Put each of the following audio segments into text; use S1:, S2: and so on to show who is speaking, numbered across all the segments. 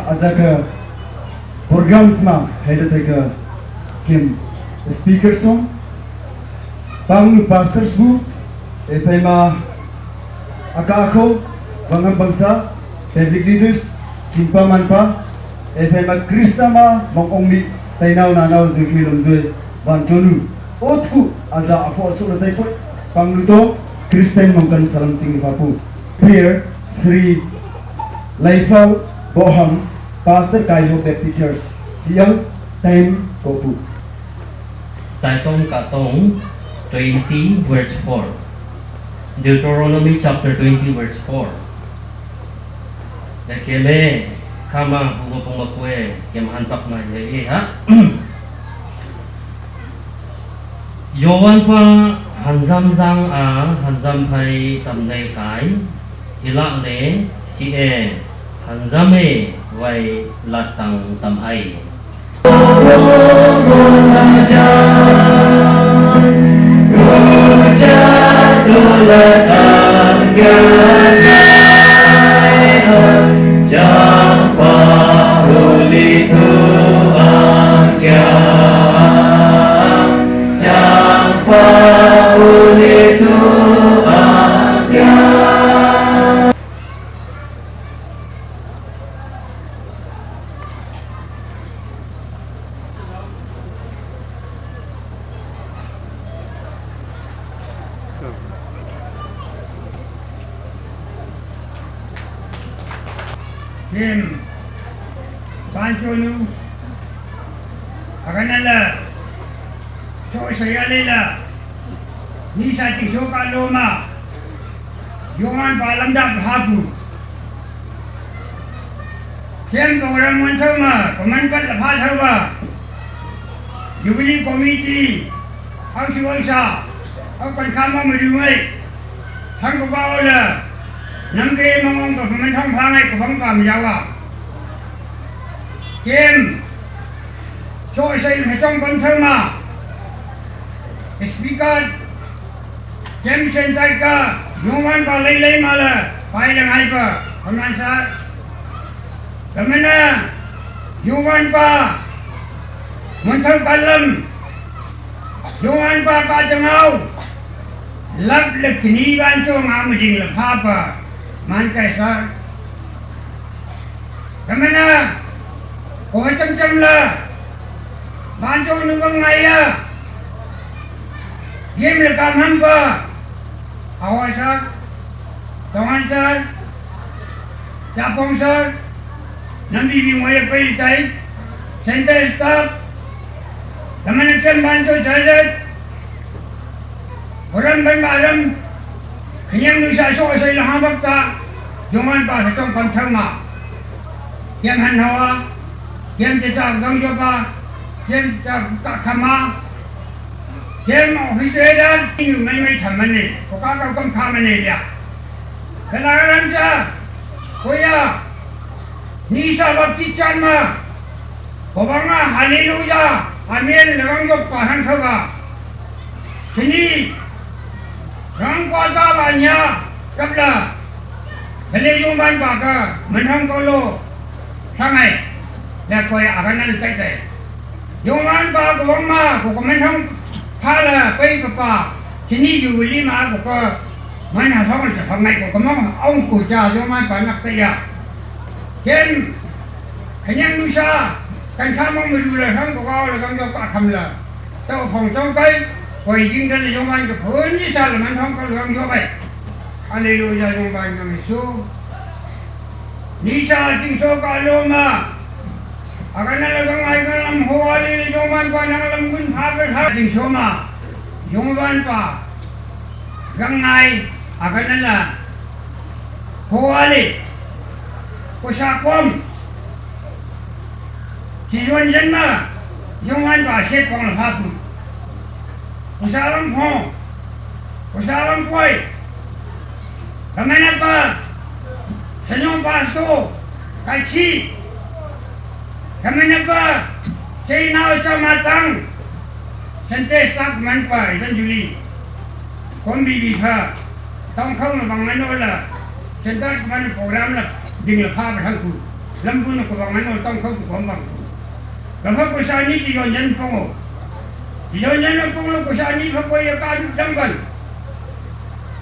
S1: Azaga program sma head taker kim speaker song pangnu pastors bu epema akako bangang bangsa public leaders kimpa manpa epema kristama mongongmi tainau nanau zikilum zui wanchonu otku aza afo asura taipoi pangnu to Kristen mongkan salam cing fapu prayer Sri Laifal Boham Pastor Kayo Baptist Church Siang Time Kopu
S2: Saitong Katong 20 verse 4 Deuteronomy chapter 20 verse 4 Nakele kama bunga pungakwe kemhanpak na ha Yowan pa hanzam zang a hanzam pai tamnai kai ila ne chi e hanzame vai latang tam ai
S3: Kim Banchonu Aganala So Sayalila Nisa Tisoka Loma Yuman Balamdak Hapu Kim Program Mansama Komankat Lapathawa Jubilee Committee House Voice Akan Kama Madungai Tangkabaula Nangke mongong performan thong phangai ko phang kam yawa Kem Choi sai he trong ban thang ma Speaker Kem sen tai ka Yuman ba lei ma la pai lang ai pa Phaman sa Kamena Yuman ba Mun thang kalam Yuman ba ka jangau Lap le kini ban cho ngam jing la pha pa Man kaisa Kamena Ko cham la Ban cho nugang ngaya Game le kam ham pa Awai sa Tongan sa Japong sa Nambi bi moya pai tai Center staff Kamena ken ban cho jajet Orang ban malam Kenyang Nusa so sai la habakta Joman pa sa tong panthama Kem han hawa Kem ta gang jo pa Kem ta ka khama Kem hidedan ni mai thamane ko ka ka kam khamane ya Kalaran ja Koya Nisa bakti chanma Kobanga haleluya Amen lagang jo pa han thawa Sini Rang kota banyak kabla Beli yuman baka menhang kolo sangai dah kau akan nanti cakap yuman baka goma buka menhang pala pay papa sini juli mah buka mana sama cakap mai buka mang ông kuja yuman panak taya ken kenyang nusa kan sama mendula sang buka lekang jauh pak kamla tahu phong trong tay Koi jing dan joman ke pun ni sal man hong kal gang jo bai haleluya joman kami so nisa ting so ka loma akan lagang ai kalam huali joman pa nang lam gun pha pe tha ting so ma joman pa gang ai akan la huali ko sa kom si yuan yen ma joman pa se phong la pha tu Usahawan po, usahawan po ay Kamana pa Sa inyong pasto Kahit si Kamana pa Sa inaw sa matang Sentesa manpai dan Juli. Kombi bisa. Tong kau bang mano lah. Sentesa man program lah. Ding lah pa berhang ku. Lam ku nak bang mano tong kau ku bang. Kalau kau sani di jonjan pongo. Di jonjan pongo kau sani kau ya kan janggal.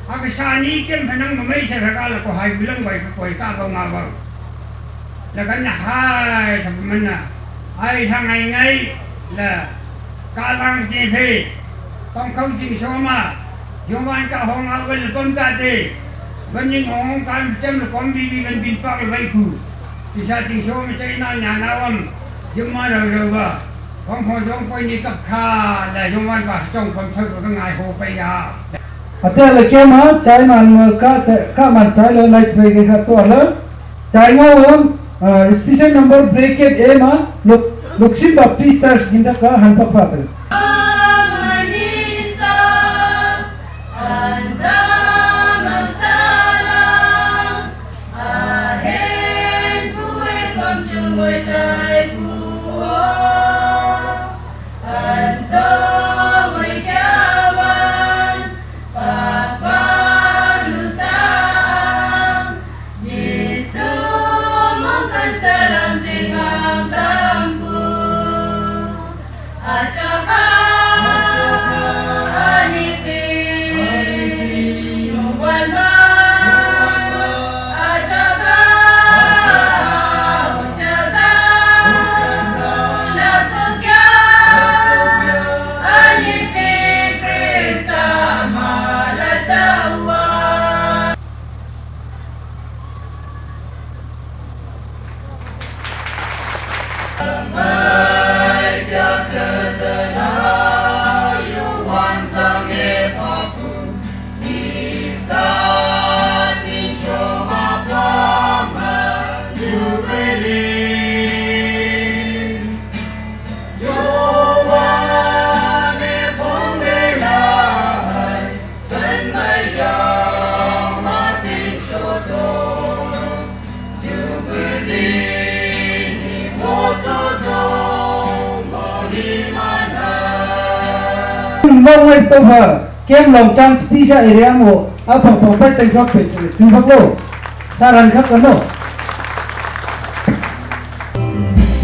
S3: Aku sani kem penang memai serakal kau hai bilang kau ka kau ngabang. Lagan hai tapi mana? Hai thang ngai lah. Kalang JP Tong không chinh số mà Dùng anh cả hông áo bên là con ta tê Vẫn những hông can châm là con đi bên bình bạc là vay củ Thì sao chinh số mà chạy nào nhà nào âm Dùng mà rồi bà Không hồi giống quay đi cặp khá Là dùng anh bà trong phần thơ của các ngài hồ bây giờ
S1: Ate là kia mà trái màn cả màn trái là lại chơi cái khác to là trái ngao hơn special number bracket A mà Lukship Baptist Church ginda ka hanpak patal. Long way to her. Kem long chance tisa area mo. Apa pampai teng drop it. Tu baklo. Saran khap kano.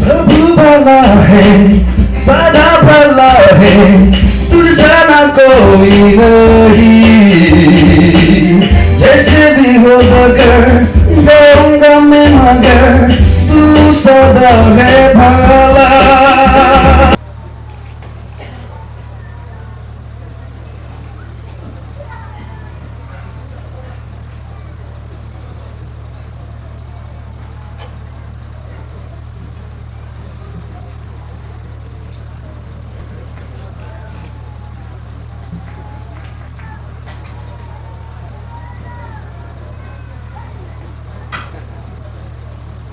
S1: प्रभु भला है सदा भला है तुझसे ना कोई नहीं जैसे भी हो मगर दूंगा मैं मगर तू सदा है भला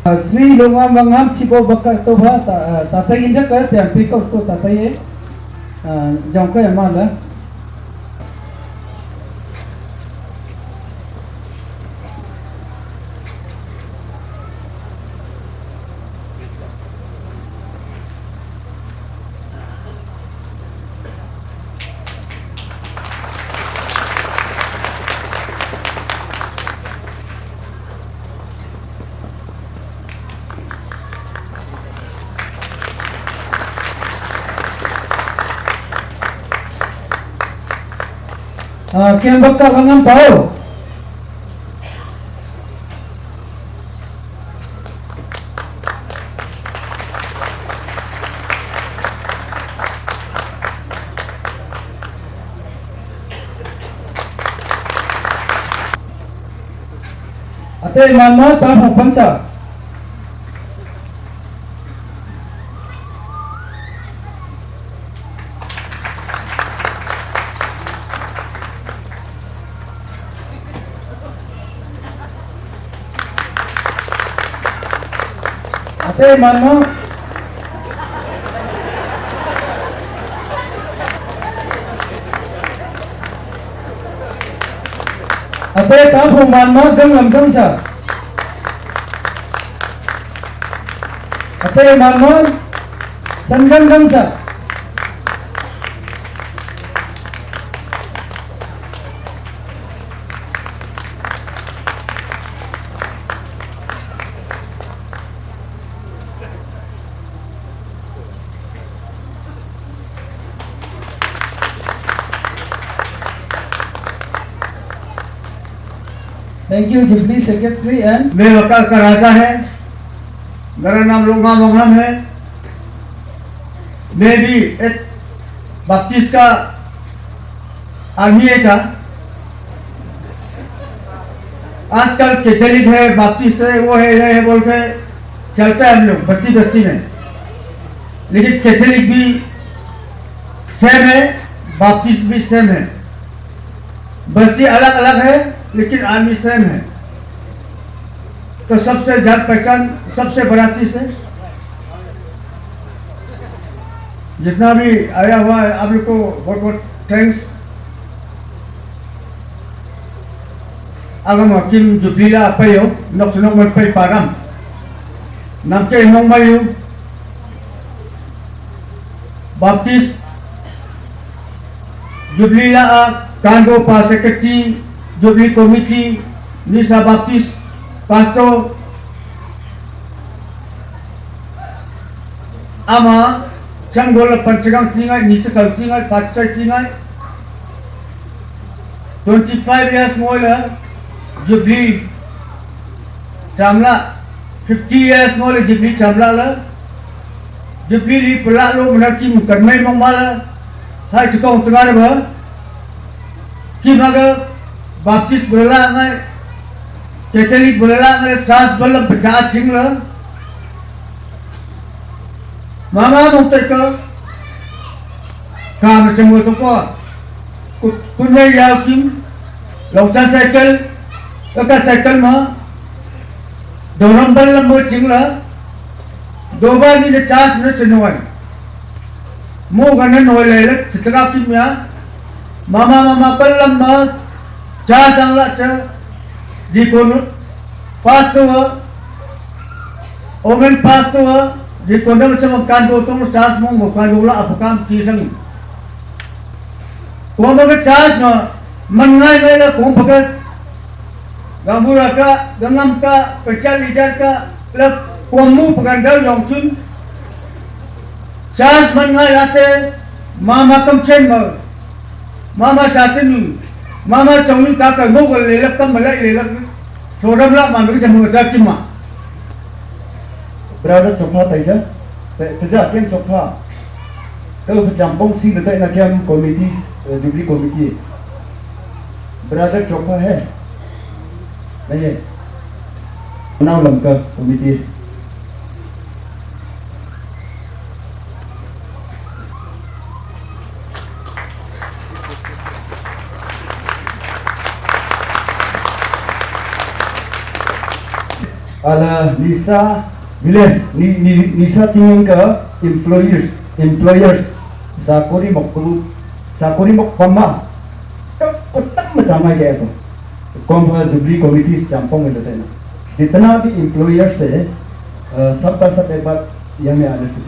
S1: Sri Longam Wangam Chibo Bakar Toba Tata Inja Kar Tempi Kok To Tata Ye Jongka Yamala Kian bakal Wangam Pao Ate Mama Tahu Pansa Ate Mama Ate Tahu Mama Gangam Gangsa Ate Mama Sangang Gangsa Thank you, Jubilee Secretary and
S3: मैं वकाल का राजा है, मेरा नाम लोंगा मोहम्मद है। मैं भी एक बत्तीस का आदमी था। आजकल कैथोलिक है, बत्तीस है, वो है, ये है बोल के चलता है हम लोग बस्ती बस्ती में। लेकिन कैथोलिक भी सेम है, बत्तीस भी सेम है। बस्ती अलग अलग है लेकिन आदमी सेम है। तो सबसे जान पहचान सबसे बड़ा चीज है। जितना भी आया हुआ है आप लोग को बहुत बहुत thanks. agam hakim jublila apayo nok sunok magpay param namke imong mayu baptist jublila a kango pa secretary jubilee committee ni sa baptist pastor ama changgol pancagang tingai ni cekal tingai patsai tingai 25 years mola Jubilee Chamla 50 years mola Jubilee Chamla la Jubilee pelak lo menaki mukadmai mangmala hai cekong tengah ba ki maga baptist berla ngai Catholic berla ngai chas balam pecah ching la mama mukte ka ka macam tu ko kunai yau kim lautan cycle का cycle में दो number लंबो चिंगला दो बार नहीं 50 minute से नोई मो गने नोई ले ले चितका की मिया मामा मामा पर लंबा 50 अंगला च दी कोन पास तो ओमेन पास तो दी कोन में चम कान दो तो 50 मो कान दोला अपकाम की संग को मगे 50 में मनगाई में को भगत Gambura ka, gangam ka, pecal lijar ka, lep komu pegandal yongchun. Chas mangai late, mama kamchen ma, mama saten, mama chongin ka ka mo gal lelak kam malai lelak, chodam la mami jamu ta kima.
S1: Brother Chokla taija, taija kem Chokla. Kau bercampur si betul nak kem committee, Jubilee committee. Brother Chokla है नहीं है नाव लमका committee ala Nisa Viles Nisa tingin ka employers sakuri mok pama kotak macam aja itu कौन jubilee committee चांपों में लेते हैं जितना भी employers है सबका सब एक बार यहाँ में आने से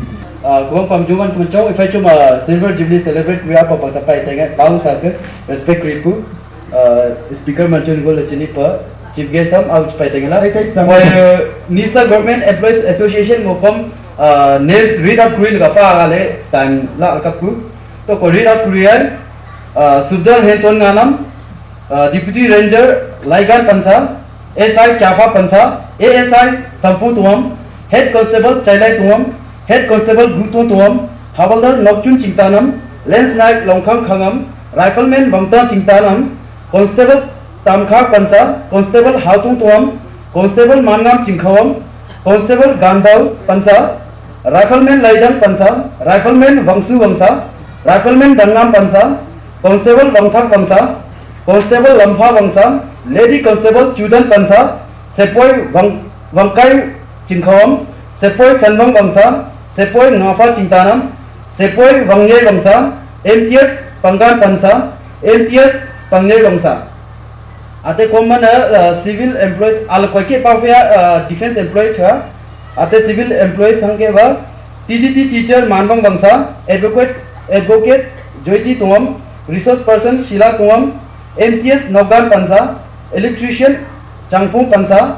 S4: Kuang pamjuman kuncau ifai cuma silver jubilee celebrate we apa bangsa pai tengah tahu sakit respect ribu speaker mancun gol cini pa chief guest sam au pai tengah lah Nisa Government Employees Association ngopam nails read out green gafa agale time la alkapku to ko read out kurian Sudhar Henton nganam Deputy Ranger Laigan Pansa, SI Chafa Pansa, ASI Samfu Tuam, Head Constable Chailai Tuam, Head Constable Gutu Tuam, Havaldar Nokchun Chingtanam, Lance Naik Longkang Khangam, Rifleman Bangta Chingtanam, Constable Tamkha Pansa, Constable Hautung Tuam, Constable Mangam Chingkhawam, Constable Gandau Pansa, Rifleman Laidang Pansa, Rifleman Wangsu Wangsa, Rifleman Dangam Pansa, Constable Wangthak Pansa, Constable Lampa Wangsa, Lady Constable Chudan Pansa, Sepoy Wangkai Chingkhawam, Sepoy Sanwang Wangsa, Sepoy Ngafa Chingtanam, Sepoy Wangye Wangsa, MTS Pangan Pansa, MTS Pangye Wangsa. Ate common civil employees alkoike pafia defense employee tha. Ate civil employees sangke ba TGT teacher Manwang Wangsa, advocate Joyti Tuam, resource person Sheila Tuam, MTS Nogan Pansa, electrician Changfu Pansa,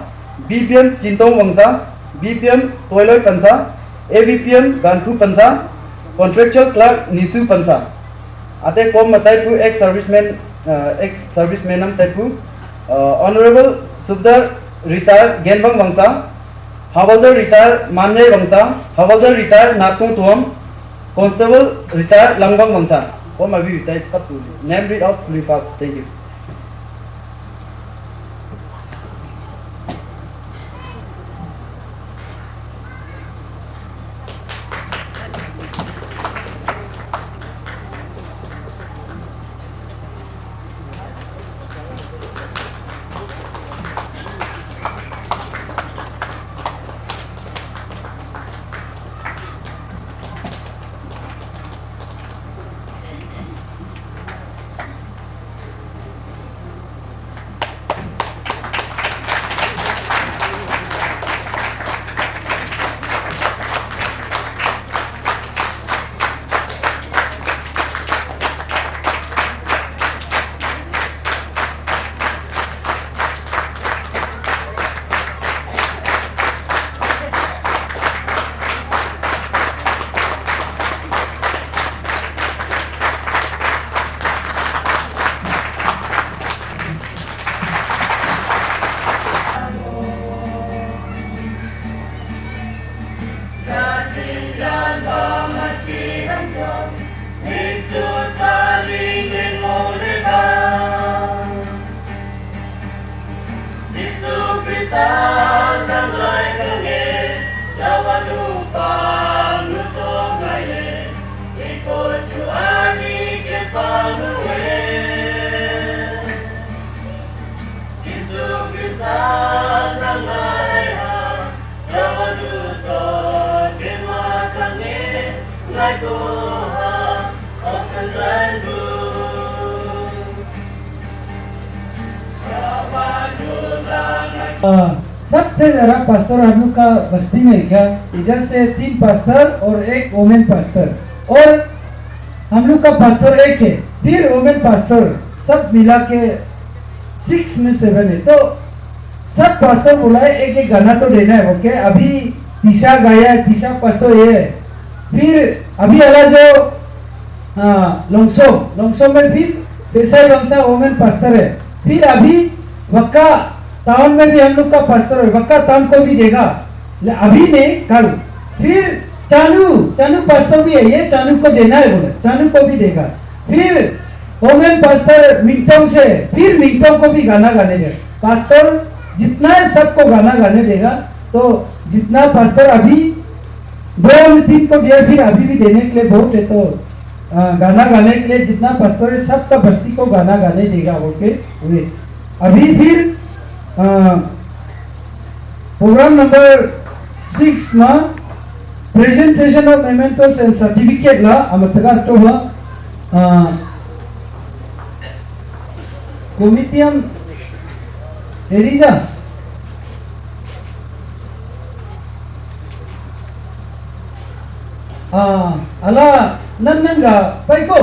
S4: BPM Chintong Wangsa, BPM Toiloi Pansa, AVPM Ganfu Pansa, contractual clerk Nisu Pansa. Ate kom matai pu ex serviceman am type honorable Subdar retire Genbang Bangsa, Havaldar retire Manyai Bangsa, Havaldar retire Natung Tuam, Constable retire Langbang Bangsa. All my view retired up to name read of Lifab. Thank you.
S1: सबसे ज़्यादा pastor हम लोग का बस्ती में क्या इधर से 3 pastor और 1 वोमेन पास्टर और हम लोग का पास्टर 1 है, फिर वोमेन पास्टर सब मिला के 6 में 7 है। तो सब पास्टर बोला है एक गाना तो देना है। ओके, अभी तीसरा गाया है, तीसरा पास्टर ये है। फिर अभी वाला जो लोंगसोम में फिर पेशाई बंसा वोमेन पास्टर है। फिर अभी वक्का टाउन में भी हम लोग का पास्टर है, वक्का टाउन को भी देगा अभी नहीं कल। फिर चानू पास्टर भी है, ये चानू को देना है बोले, चानू को भी देगा। फिर वोमेन पास्टर मिंगटोंग से, फिर मिंगटोंग को भी गाना गाने देगा। पास्टर जितना है सबको गाना गाने देगा। तो जितना पास्टर अभी 2-3 को दिया, फिर अभी भी देने के लिए बहुत है। तो गाना गाने के लिए जितना पास्टर है सबका बस्ती को गाना गाने देगा बोल के हुए। अभी फिर प्रोग्राम नंबर 6 में presentation of mementos and certificate ला अमतगा तो हुआ कोमिटियम एरिजा अला नन्नंगा पाइको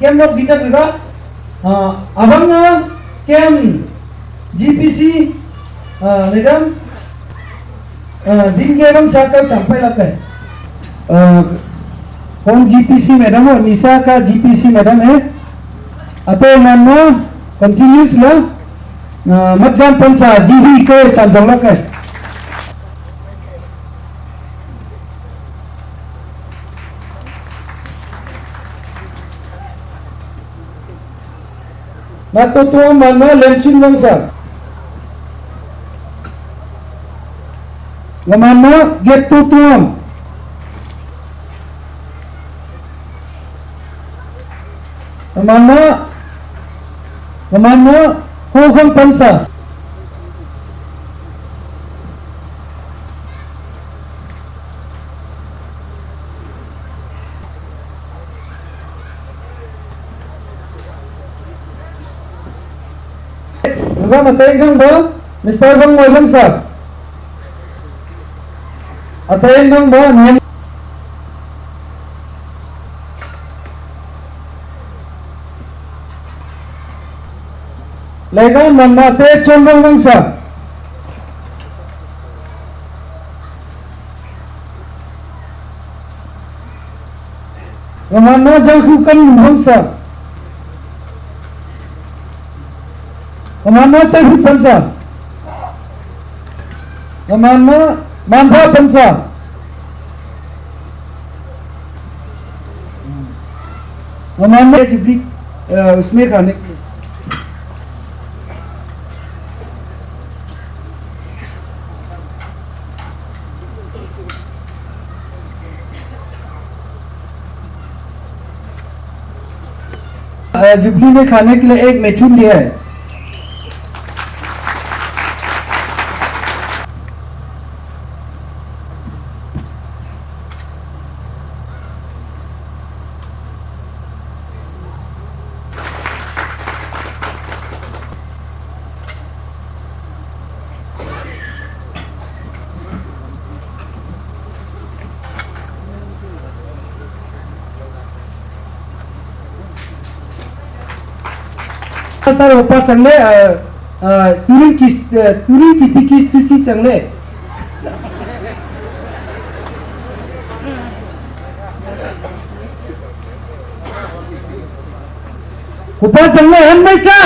S1: केम लोग गिटर लगा अबंगा केम जीपीसी मैडम दिन के एवं साकर चंपे लगा है। कौन जीपीसी मैडम हो? निशा का जीपीसी मैडम है। अतः मानो कंटिन्यूस लो मतदान पंचा जीबी को चंदों लगा है। ना तो मानो लेंचिन बंसा Lamano get to tuam. Lamano hukam pansa. Juga matay kang ba? Mr. Bang Moibang sa. Atayin ng ba niyan? Laigan man mate chombang bangsa. Ramana jangkukan bangsa. Ramana cahit bangsa. मानभा पंसा मानभा jubilee उसमें खाने के लिए jubilee में खाने के लिए एक मैथुन दिया है सर ओपा चांगले तुरी किती किस्तीची चांगले ओपा चांगले हन्नायचा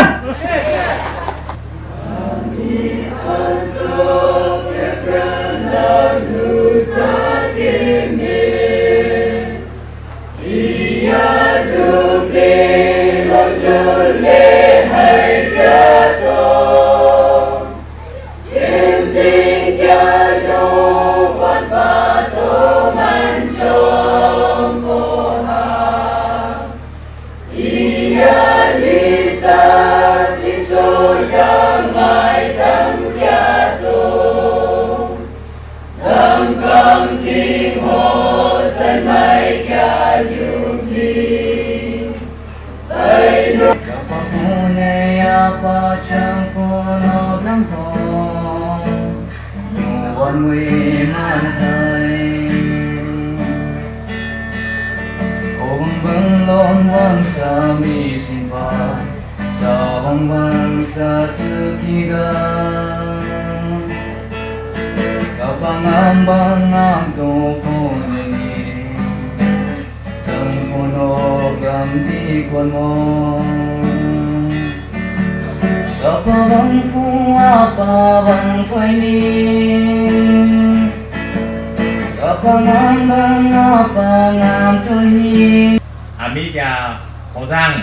S5: Ami cha Ozang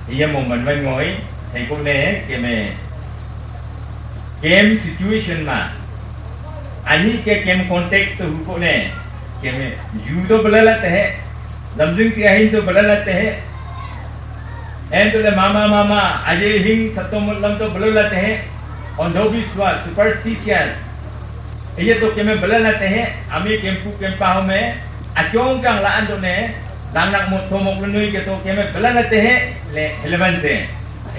S5: iya mo mình bên ngồi thì cô nè kìa mẹ game situation mà anh cái game context तो cô nè kìa mẹ you तो बदल लेते हैं दमजिंग से हिंग तो बदल लेते हैं एंड तो ले मामा अजय हिंग सत्तो मतलब तो बदल लेते हैं और no विश्वास superstitious ये तो kìa mẹ बदल लेते हैं ami केम्पा में अचों का लान तो ने लांगनाक मोटो मोकलनुई के तो केमे बला लेते हैं ले 11 से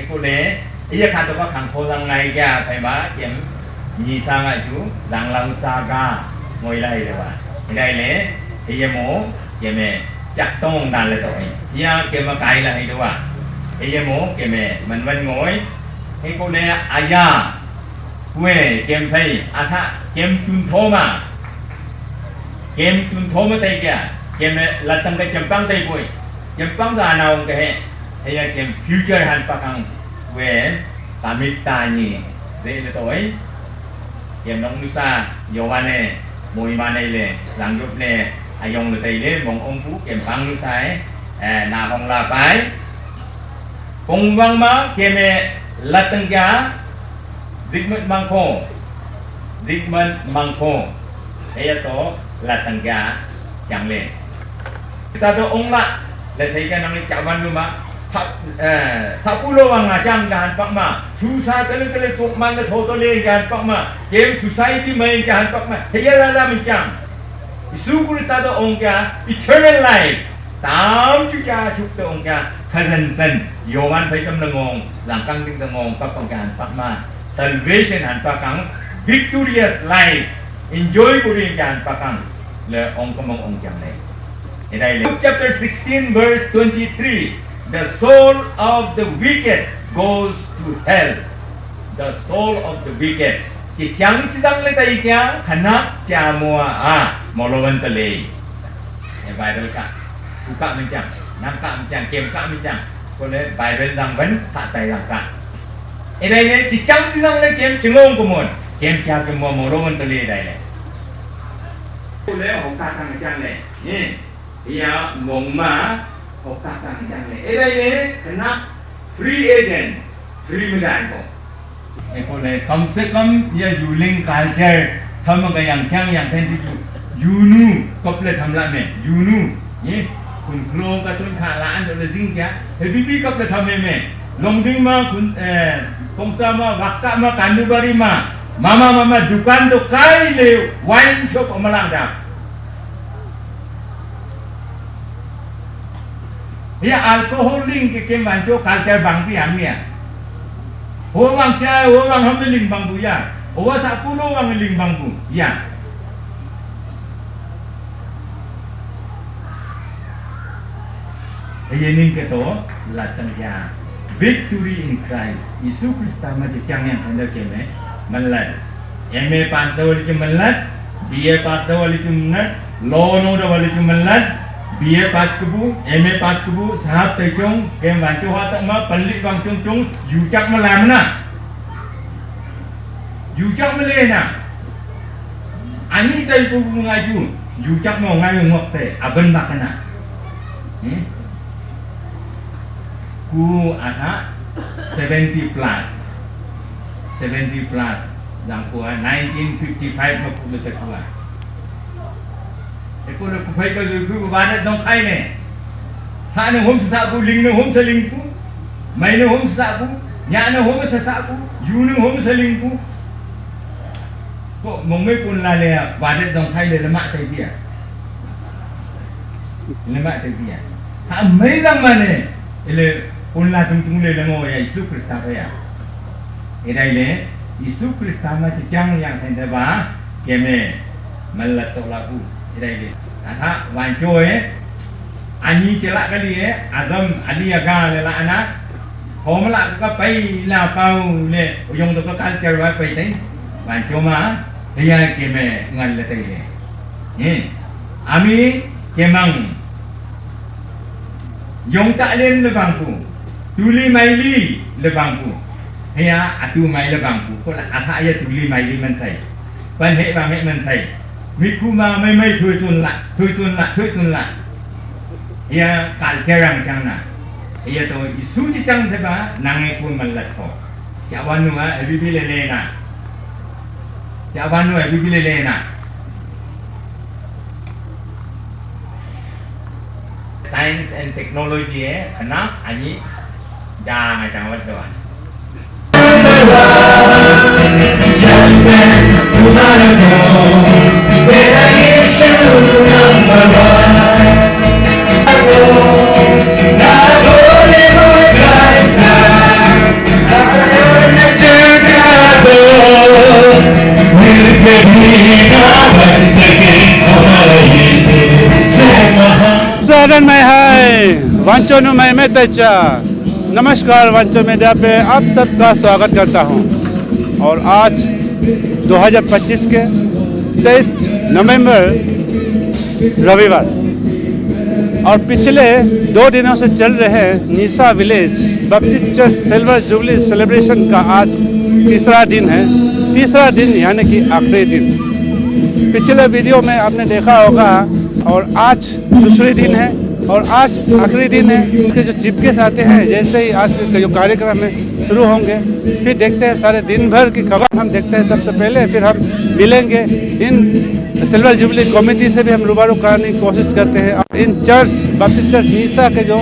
S5: एको ने ये खातो का खांखो लांगनाई क्या थाइबा केम नि सांगा जु लांगलांग सागा मोइलाई देवा इदाई ले ये मो केमे चक्तों डाल ले तो या केमा काई ला ही देवा ये मो केमे मनवन ngồi एको ने आया कुए केम थई आथा केम चुन थो मा तई क्या केम लतंग के चंपांग तई कोई चंपांग दा नाउ के है या केम फ्यूचर हन pakang वे तामितानी जे ले तोई केम नong nusa yowane moi ma nei le lang yup ne ayong le tei le mong ong pu केम pang nusai na hong la pai kong wang ma केम latang ya zigmat mangko है तो latangga jangle satu ongla le thaikan nang cawan luma 10 wang ngajam gahan pakma susah kele sukman le thoto le gahan pakma game society mai gahan pakma heya la mencam isu satu ongka eternal life tam chucha sukta ongka khazan yowan phai kam ngong langkang ding ngong pakang gahan pakma salvation han pakang victorious life enjoy kurin kan pakang le ong kamong ong jam le idai le chapter 16 verse 23 the soul of the wicked goes to hell the soul of the wicked chi chang le tai kya khana cha mua molowan ta le e bible ka tu ka min chang nam ka min chang kem ka min chang ko le bible dang vẫn ta tai dang ka idai le chi chang le kem chngong ko mon เกมชาเป็นมัวโมโรมันตะลีได้เลยพูดแล้วของตาตังจังเลยนี่อย่ามองมาของตาตังจังเลยอะไรเนี่ยคณะฟรีเอเจนต์ฟรีไม่ได้ก็ไอ้คนเลยคำสักคำอย่าอยู่ลิงคัลเจอร์ทำมันก็อย่างช่างอย่างแทนที่ยูนูก็เปลี่ยนทำละเนี่ยยูนูนี่คุณโครงกับต้นขาล้านโดนซิงแกเฮ้ยพี่ก็เปลี่ยนทำเนี่ยลงดิ้งมาคุณคงจะมาวักกะมาการดูบริมาmama dukan tu kai le wine shop amalang dah ya alcohol link ke kem banjo culture bang pi amia ho wang cha ho wang ham ling bang bu ya ho wa sa pu lo wang ling bang bu ya ye ning ke to la tang ya victory in Christ Yesus Kristus ma chang yang anda ke me Malat. MA pass dawal itu malat, BA pass dawal itu malat, law no dawal itu malat, BA pass kebu, MA pass kebu, sahab terjong, kem bancu hatak ma, pelik bang cung, yujak malam na. Yujak malay na. Ani tay po ngaju, yujak mo ngayon ngokte, aban bakana. Ku anak 70 plus. 70 plus yang kuat 1955 में पूरे तक हुआ एक को भाई का जो को बात दong खाई ने सा ने होम सा को लिंग ने होम से लिंग को मैं ने होम सा को nya ने होम से सा को यू ने होम से लिंग को को मंगे पुन ला ले बात dong खाई ले lemak tai dia lemak tai dia ha mai zaman ne ele pun la tung le lengo ya Yesus Kristus ya Irai le Yesus Kristus ma cicang yang tenda keme melatok lagu irai le atha wanco ani celak kali azam ali aga le la ana homla ka pai la pau le uyong to ka culture wa pai tai wanco ma dia keme ngan le tai ni ami kemang yong tak len le bangku tuli maili le bangku Hanya atu mai le bangku ko la atha ya tuli mai li man sai pan he ba me man sai miku ma mai thui sun la ya kal jarang chang na ya to isu ji chang the ba nangai kun man lat ko jawan nu a bibi le na jawan nu a bibi le na science and technology anak ani dah macam wat doan
S6: सदन में है वांचोनु मैं तेजा नमस्कार Wancho media पे आप सबका स्वागत करता हूं और आज 2025 के 23 नवंबर रविवार और पिछले 2 दिनों से चल रहे Nisha village baptist church silver jubilee celebration का आज तीसरा दिन है यानी कि आखिरी दिन पिछले वीडियो में आपने देखा होगा और आज दूसरे दिन है और आज आखिरी दिन है इसके जो चीफ गेस्ट आते हैं जैसे ही आज के जो कार्यक्रम है शुरू होंगे फिर देखते हैं सारे दिन भर की खबर हम देखते हैं सबसे पहले फिर हम मिलेंगे इन सिल्वर जुबली कमेटी से भी हम रूबरू कराने की कोशिश करते हैं और इन चर्च बैप्टिस्ट चर्च निशा के जो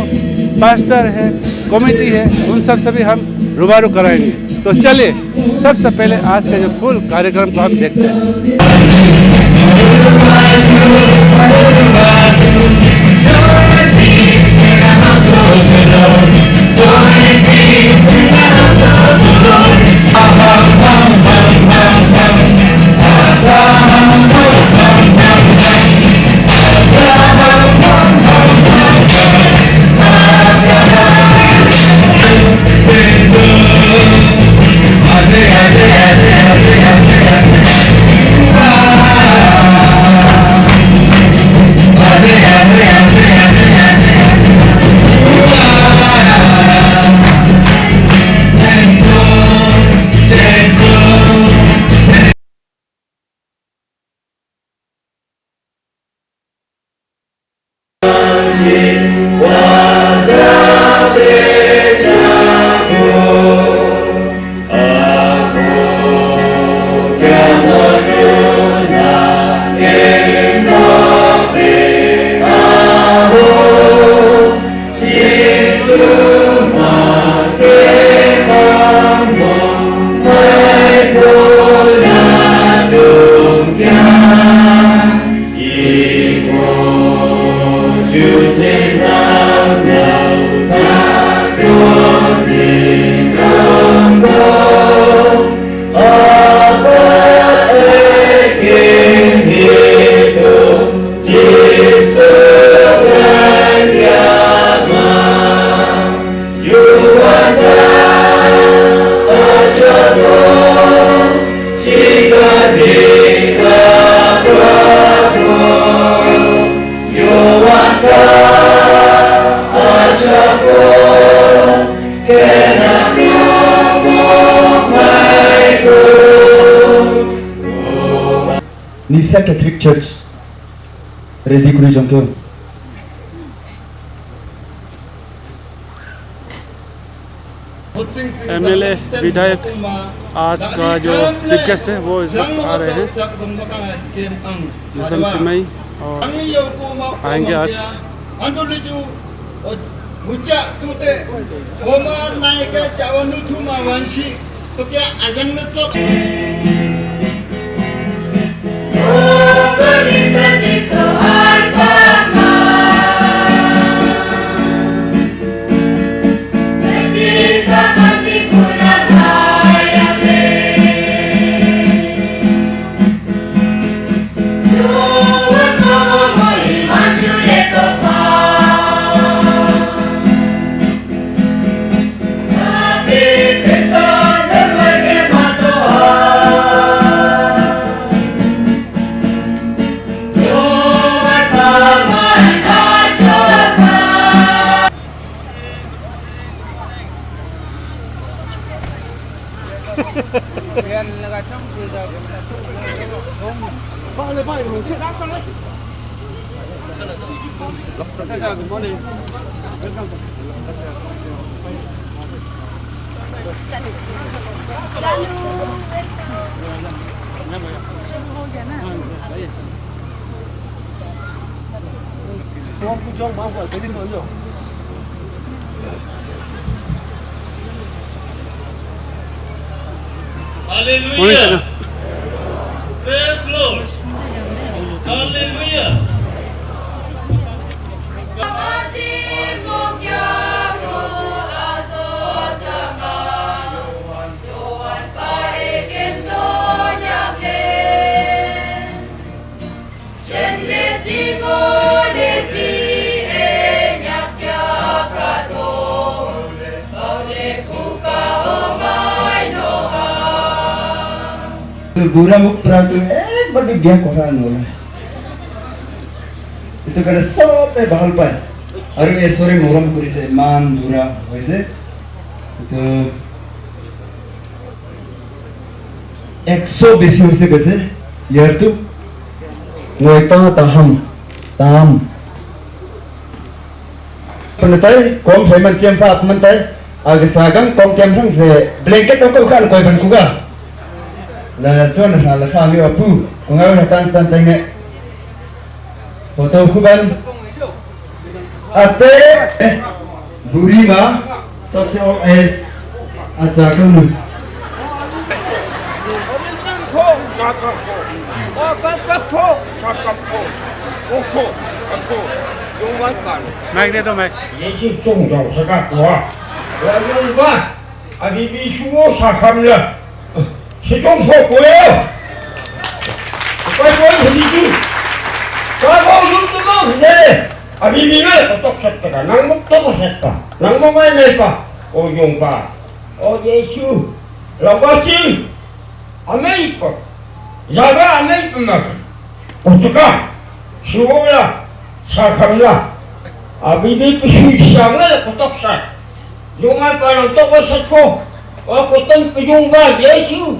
S6: पास्टर है कमेटी है उन सब से भी हम रूबरू कराएंगे तो चलिए सबसे पहले आज का जो फुल कार्यक्रम को हम देखते हैं
S7: Yeah. Odisha Catholic Church ready kuri jongkyo
S6: MLA विधायक आज का जो चीफ गेस्ट है वो इस वक्त आ रहे हैं मिशन सिमई और आएंगे आज
S3: Mucha tute Omar naika cawanu thuma wanshi to kya azan na chok
S2: Hallelujah. Praise Lord. Hallelujah.
S7: तो बुरा मुख प्रांत एक बार भी बिया कोरान होला itu kada sampai bahal pai aru esore moram kurise man dura hoise itu 100 besi hoise bese yartu ngoita taham tam panatai kom pheman chem pa apmantai ag sagam kom kem sang fe blanket ko khal koi ban kuga la chon la khami apu kungai hatan stan tenge foto khuban ate buri ma सबसे और एस अच्छा कौन
S6: magneto mag
S3: 也是重要是干活，我用吧，啊，你必须我啥看了，是中国国呀，快快是你去，快快用这个是，啊，你呢，我都晓得个，能不都不晓得，能不买没吧，我用吧，我耶稣，老百姓，阿妹不，亚个阿妹不嘛，我这个，是我了，啥看了。Abi ni pisya nga kutok sa. Yung ay parang toko sa ko. O kutan yung ba, Yesu.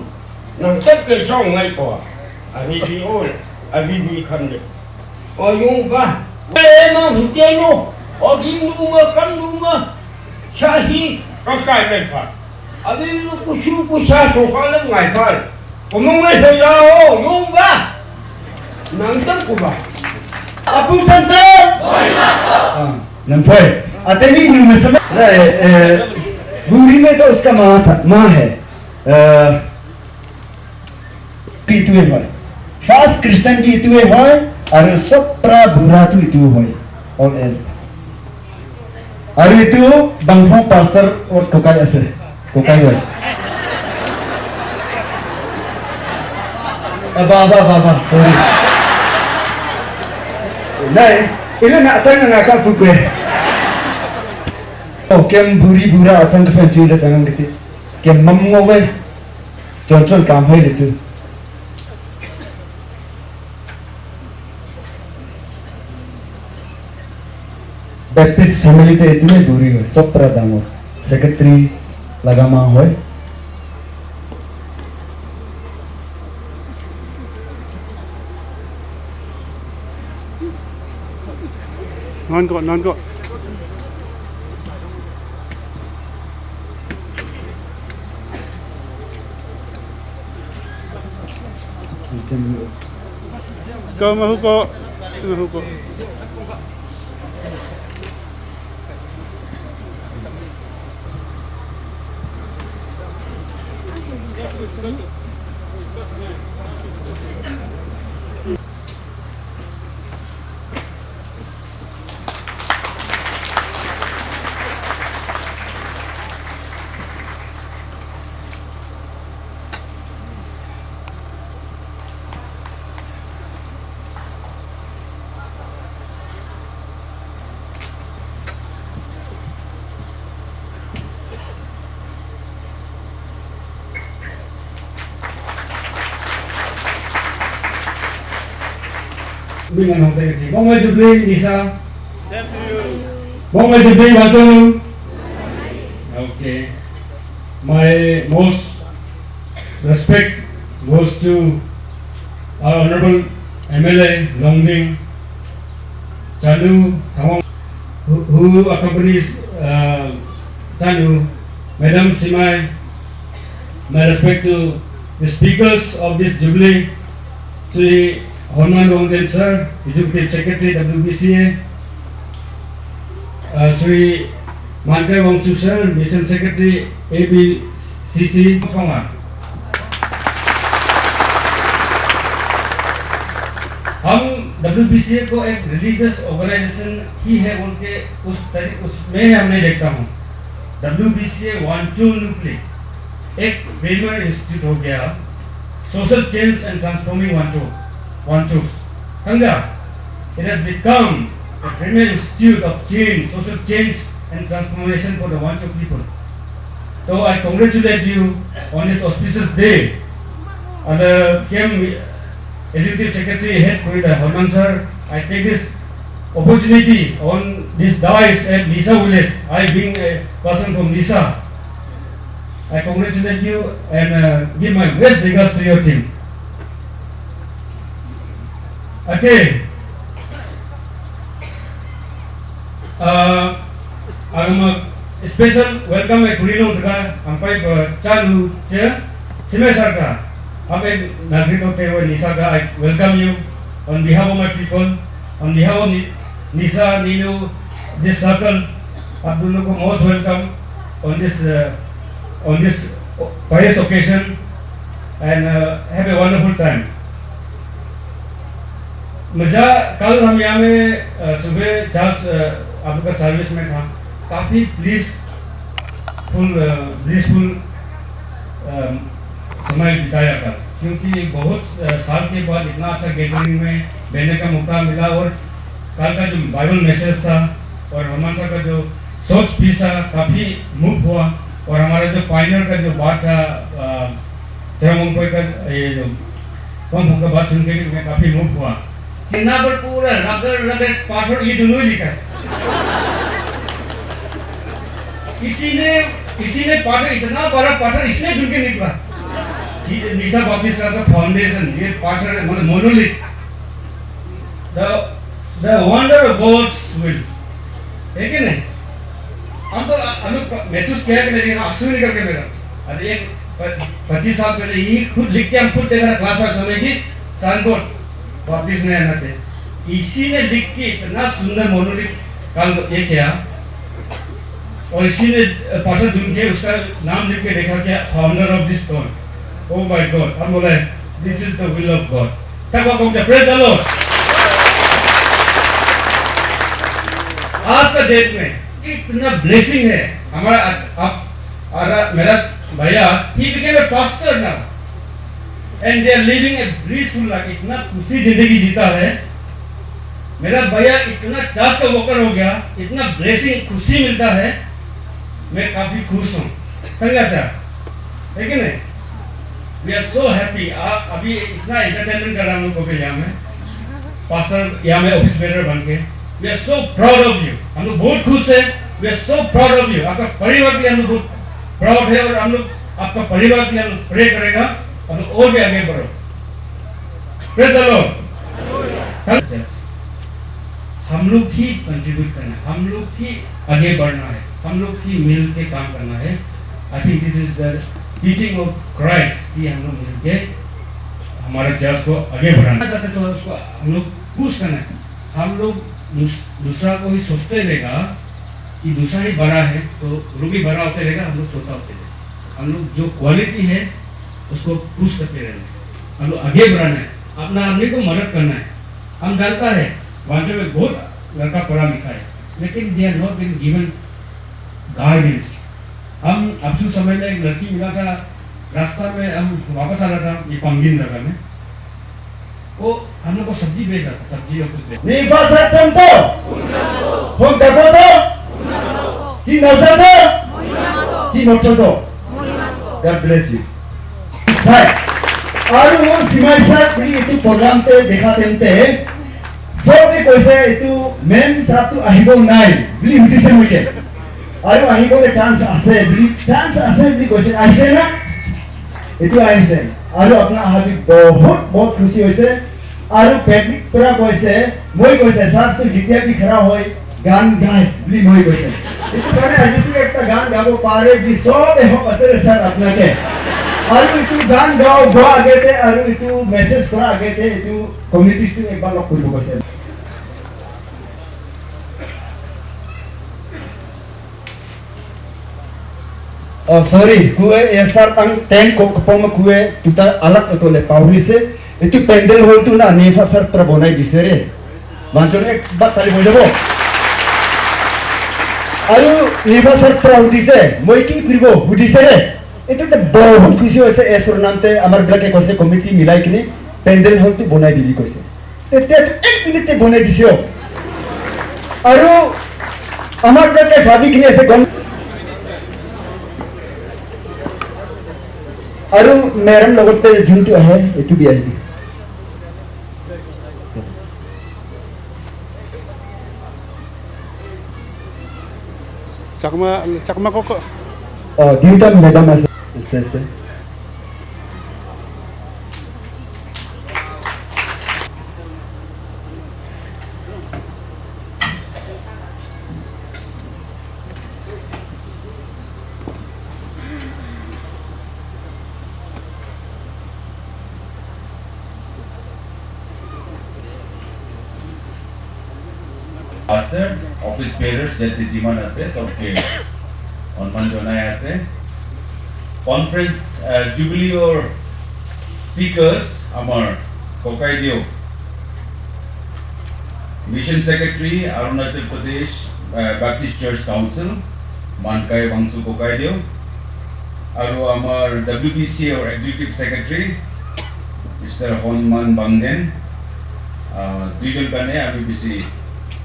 S3: Nang tagkay sa ngay ko. Abi bi ol. Abi bi kamli. O yung ba. Ema, hindi no. O ginuma, kanluma. Sahi. Kakay may pa. Abi lukusu ko sa sukalang ngay pa. Kumungay sa yao. Yung ba. Nang tagko ba.
S7: Apu tante number अतनी news में बुरी में तो उसका माँ था माँ है पीतुए होय फास्ट क्रिश्चियन पीतुए होय और सब प्रा बुरा तो इतु होय ऑल एज और इतु बंफो पास्टर और कोकाई ऐसे कोकाई होय बाबा सॉरी नहीं इले ना तंग ना का कुके ओ केम बुरी बुरा अचंग फन जुले चंग गति केम ममंगो वे चोन काम है लेचु बैप्टिस्ट फैमिली ते इतने बुरी हो सब प्रदामो सेक्रेटरी लगामा होय
S6: นอนก่อนนอนก่อน Kau mahu kau mahu kau
S1: Dengan orang tadi, Mongol Jubilee Nisa. Same to you. Mongol Jubilee Wantonu. Okay. My most respect goes to our honorable MLA Longding Chanu Thawang, who accompanies Chanu, Madam Simai. My respect to the speakers of this Jubilee, Sri Honman Wongzen Sir, Executive Secretary WBCA, Sri Mankai Wongsu Sir, Mission Secretary ABCC. हम WBCA को एक religious organisation ही है बोल के उसमें हम नहीं देखता हूँ. WBCA वांचो नुक्ले एक प्रीमियर इंस्टीट्यूट हो गया, social change and transforming Wanchos. Kanga, it has become a premier institute of change, social change and transformation for the Wancho people. So I congratulate you on this auspicious day. On the KM Executive Secretary Head Corridor Horman Sir, I take this opportunity on this dais at Nisa village. I being a person from Nisa, I congratulate you and give my best regards to your team. Okay. Special welcome at Kurino Taka, Ampai Chanu, Chair, Simesaka. Abe Nagrino Tewa Nisaka, I welcome you on behalf of my people, on behalf of Nisa, Nino, this circle. Abdulluko most welcome on this pious occasion and have a wonderful time. मजा कल हम यहाँ में सुबह 10 आपका service में था, काफ़ी ब्लिसफुल समय बिताया था, क्योंकि बहुत साल के बाद इतना अच्छा गैदरिंग में बैठने का मौका मिला. और कल का जो बाइबल मैसेज था और हमारे साथ का जो शॉर्ट स्पीच था काफ़ी मूव हुआ. और हमारा जो पाइनर का जो बात था चरमोंकोई का ये जो पंप का बात सुन के भी मैं काफ़ी मूव हुआ. किन्ना पर पूरा रगड़ पाथर ये दोनों ही लिखा है. इसी ने पाथर इतना बड़ा पाथर इसने ढूंढ के निकला. निशा बाप्टिस्ट फाउंडेशन ये पाथर मतलब monolith, the wonder of gods will है कि नहीं. हम तो महसूस किया कि नहीं, आंसू निकल के मेरा. अरे 25 साल पहले ये खुद लिख के हम खुद देखा क्लास में समय की सानकोट बाप्टिस्ट ने आना थे. इसी ने लिख के इतना सुंदर मोनोलिथ कल ये किया और इसी ने पाथर ढूंढ के उसका नाम लिख के देखा क्या founder of this stone. Oh my God! हम बोले this is the will of God. तब वो कौन सा praise the Lord. आज का डेट में इतना ब्लेसिंग है हमारा मेरा भैया he became a pastor now and they are living a blissful life. इतना खुशी जिंदगी जीता है मेरा भैया, इतना चार्ज का वोकर हो गया, इतना ब्लेसिंग खुशी मिलता है. मैं काफी खुश हूँ. अच्छा है कि नहीं. We are so happy. अभी इतना एंटरटेनमेंट कर रहा हूँ लोगों के यहाँ में, पास्टर यहाँ में ऑफिस बेटर बन के. We are so proud of you. हम लोग बहुत खुश हैं. We are so proud of you. आपका परिवार के लिए हम लोग बहुत प्राउड है और हम लोग आपका परिवार के लिए हम लोग प्रे करेगा. हम लोग और भी आगे बढ़ो. Praise the Lord.
S8: हम लोग ही कंट्रीब्यूट करना है, हम लोग ही आगे बढ़ना है, हम लोग ही मिल के काम करना है। I think this is the teaching of Christ कि हम लोग मिल के हमारे चर्च को आगे बढ़ाना चाहते तो उसको हम लोग पुश करना है। हम लोग दूसरा को ही सोचते रहेगा कि दूसरा ही बड़ा है तो वो भी बड़ा होते रहेगा, हम लोग छोटा होते रहेगा। हम लोग जो क्वालिटी है उसको पुश करते रहना, हम लोग आगे बढ़ाना है, अपना आदमी को मदद करना है। हम जानता है वांचो में बहुत लड़का पढ़ा लिखा है लेकिन they are not been given guidance. हम अफसोस समय में एक लड़की मिला था, रास्ता में हम वापस आ रहा था ये पंगिन जगह में, वो हम लोग को सब्जी बेच रहा था, सब्जी और कुछ बेच।
S7: Ni fasa conto. Hong Dakoto. Ji Nosato. Ji Nototo. God bless you. Sai. Aru simai sa pri itu program te dekhatem te. So be koise itu mem sabtu ahibo nai. Bili hudise muite. Aru ahibo le chance ase. Bili chance ase bili koise aise na. Itu aise. Aru apna ahabi बहुत खुशी होइसे। आरु पेटनिक पूरा कोइसे मोई कोइसे साथ तो जितिया भी खरा होय गान गाय बली मोई कोइसे इतु काने अजितु एकटा गान गाबो पारे बि सब एहो पसरे सर अपना के आरु इतु गान गाओ गो आगे ते आरु इतु मैसेज करा आगे ते इतु कम्युनिटी से एक बार लक करबो कोइसे sorry kue esar tang ten ko kapong kue tuta alak to le pauri se itu pendel hol tu na nefa sar prabonai disere manchon ek bat tali bojabo aru nefa sar praudi se moi ki kribo hudisere itu te bahut khushi hoise esor namte amar black ek hoise committee milai kini pendel hol tu bonai dibi koise te 1 minute te bonai disio aru amar black ek bhabi kini ese gon अरु मैरम लोगों पे झुंटू है इतु भी आएगी
S6: चकमा को
S7: दिउता madam ऐसे
S5: Pastor, office bearers jati jiman ase sobke onman jonai ase conference jubilee or speakers amar kokai dio mission secretary Arunachal Pradesh Baptist Church Council Mankai Wangsu kokai dio aru amar WBC or executive secretary Mr. Honman Bangden duijon kane ami bisi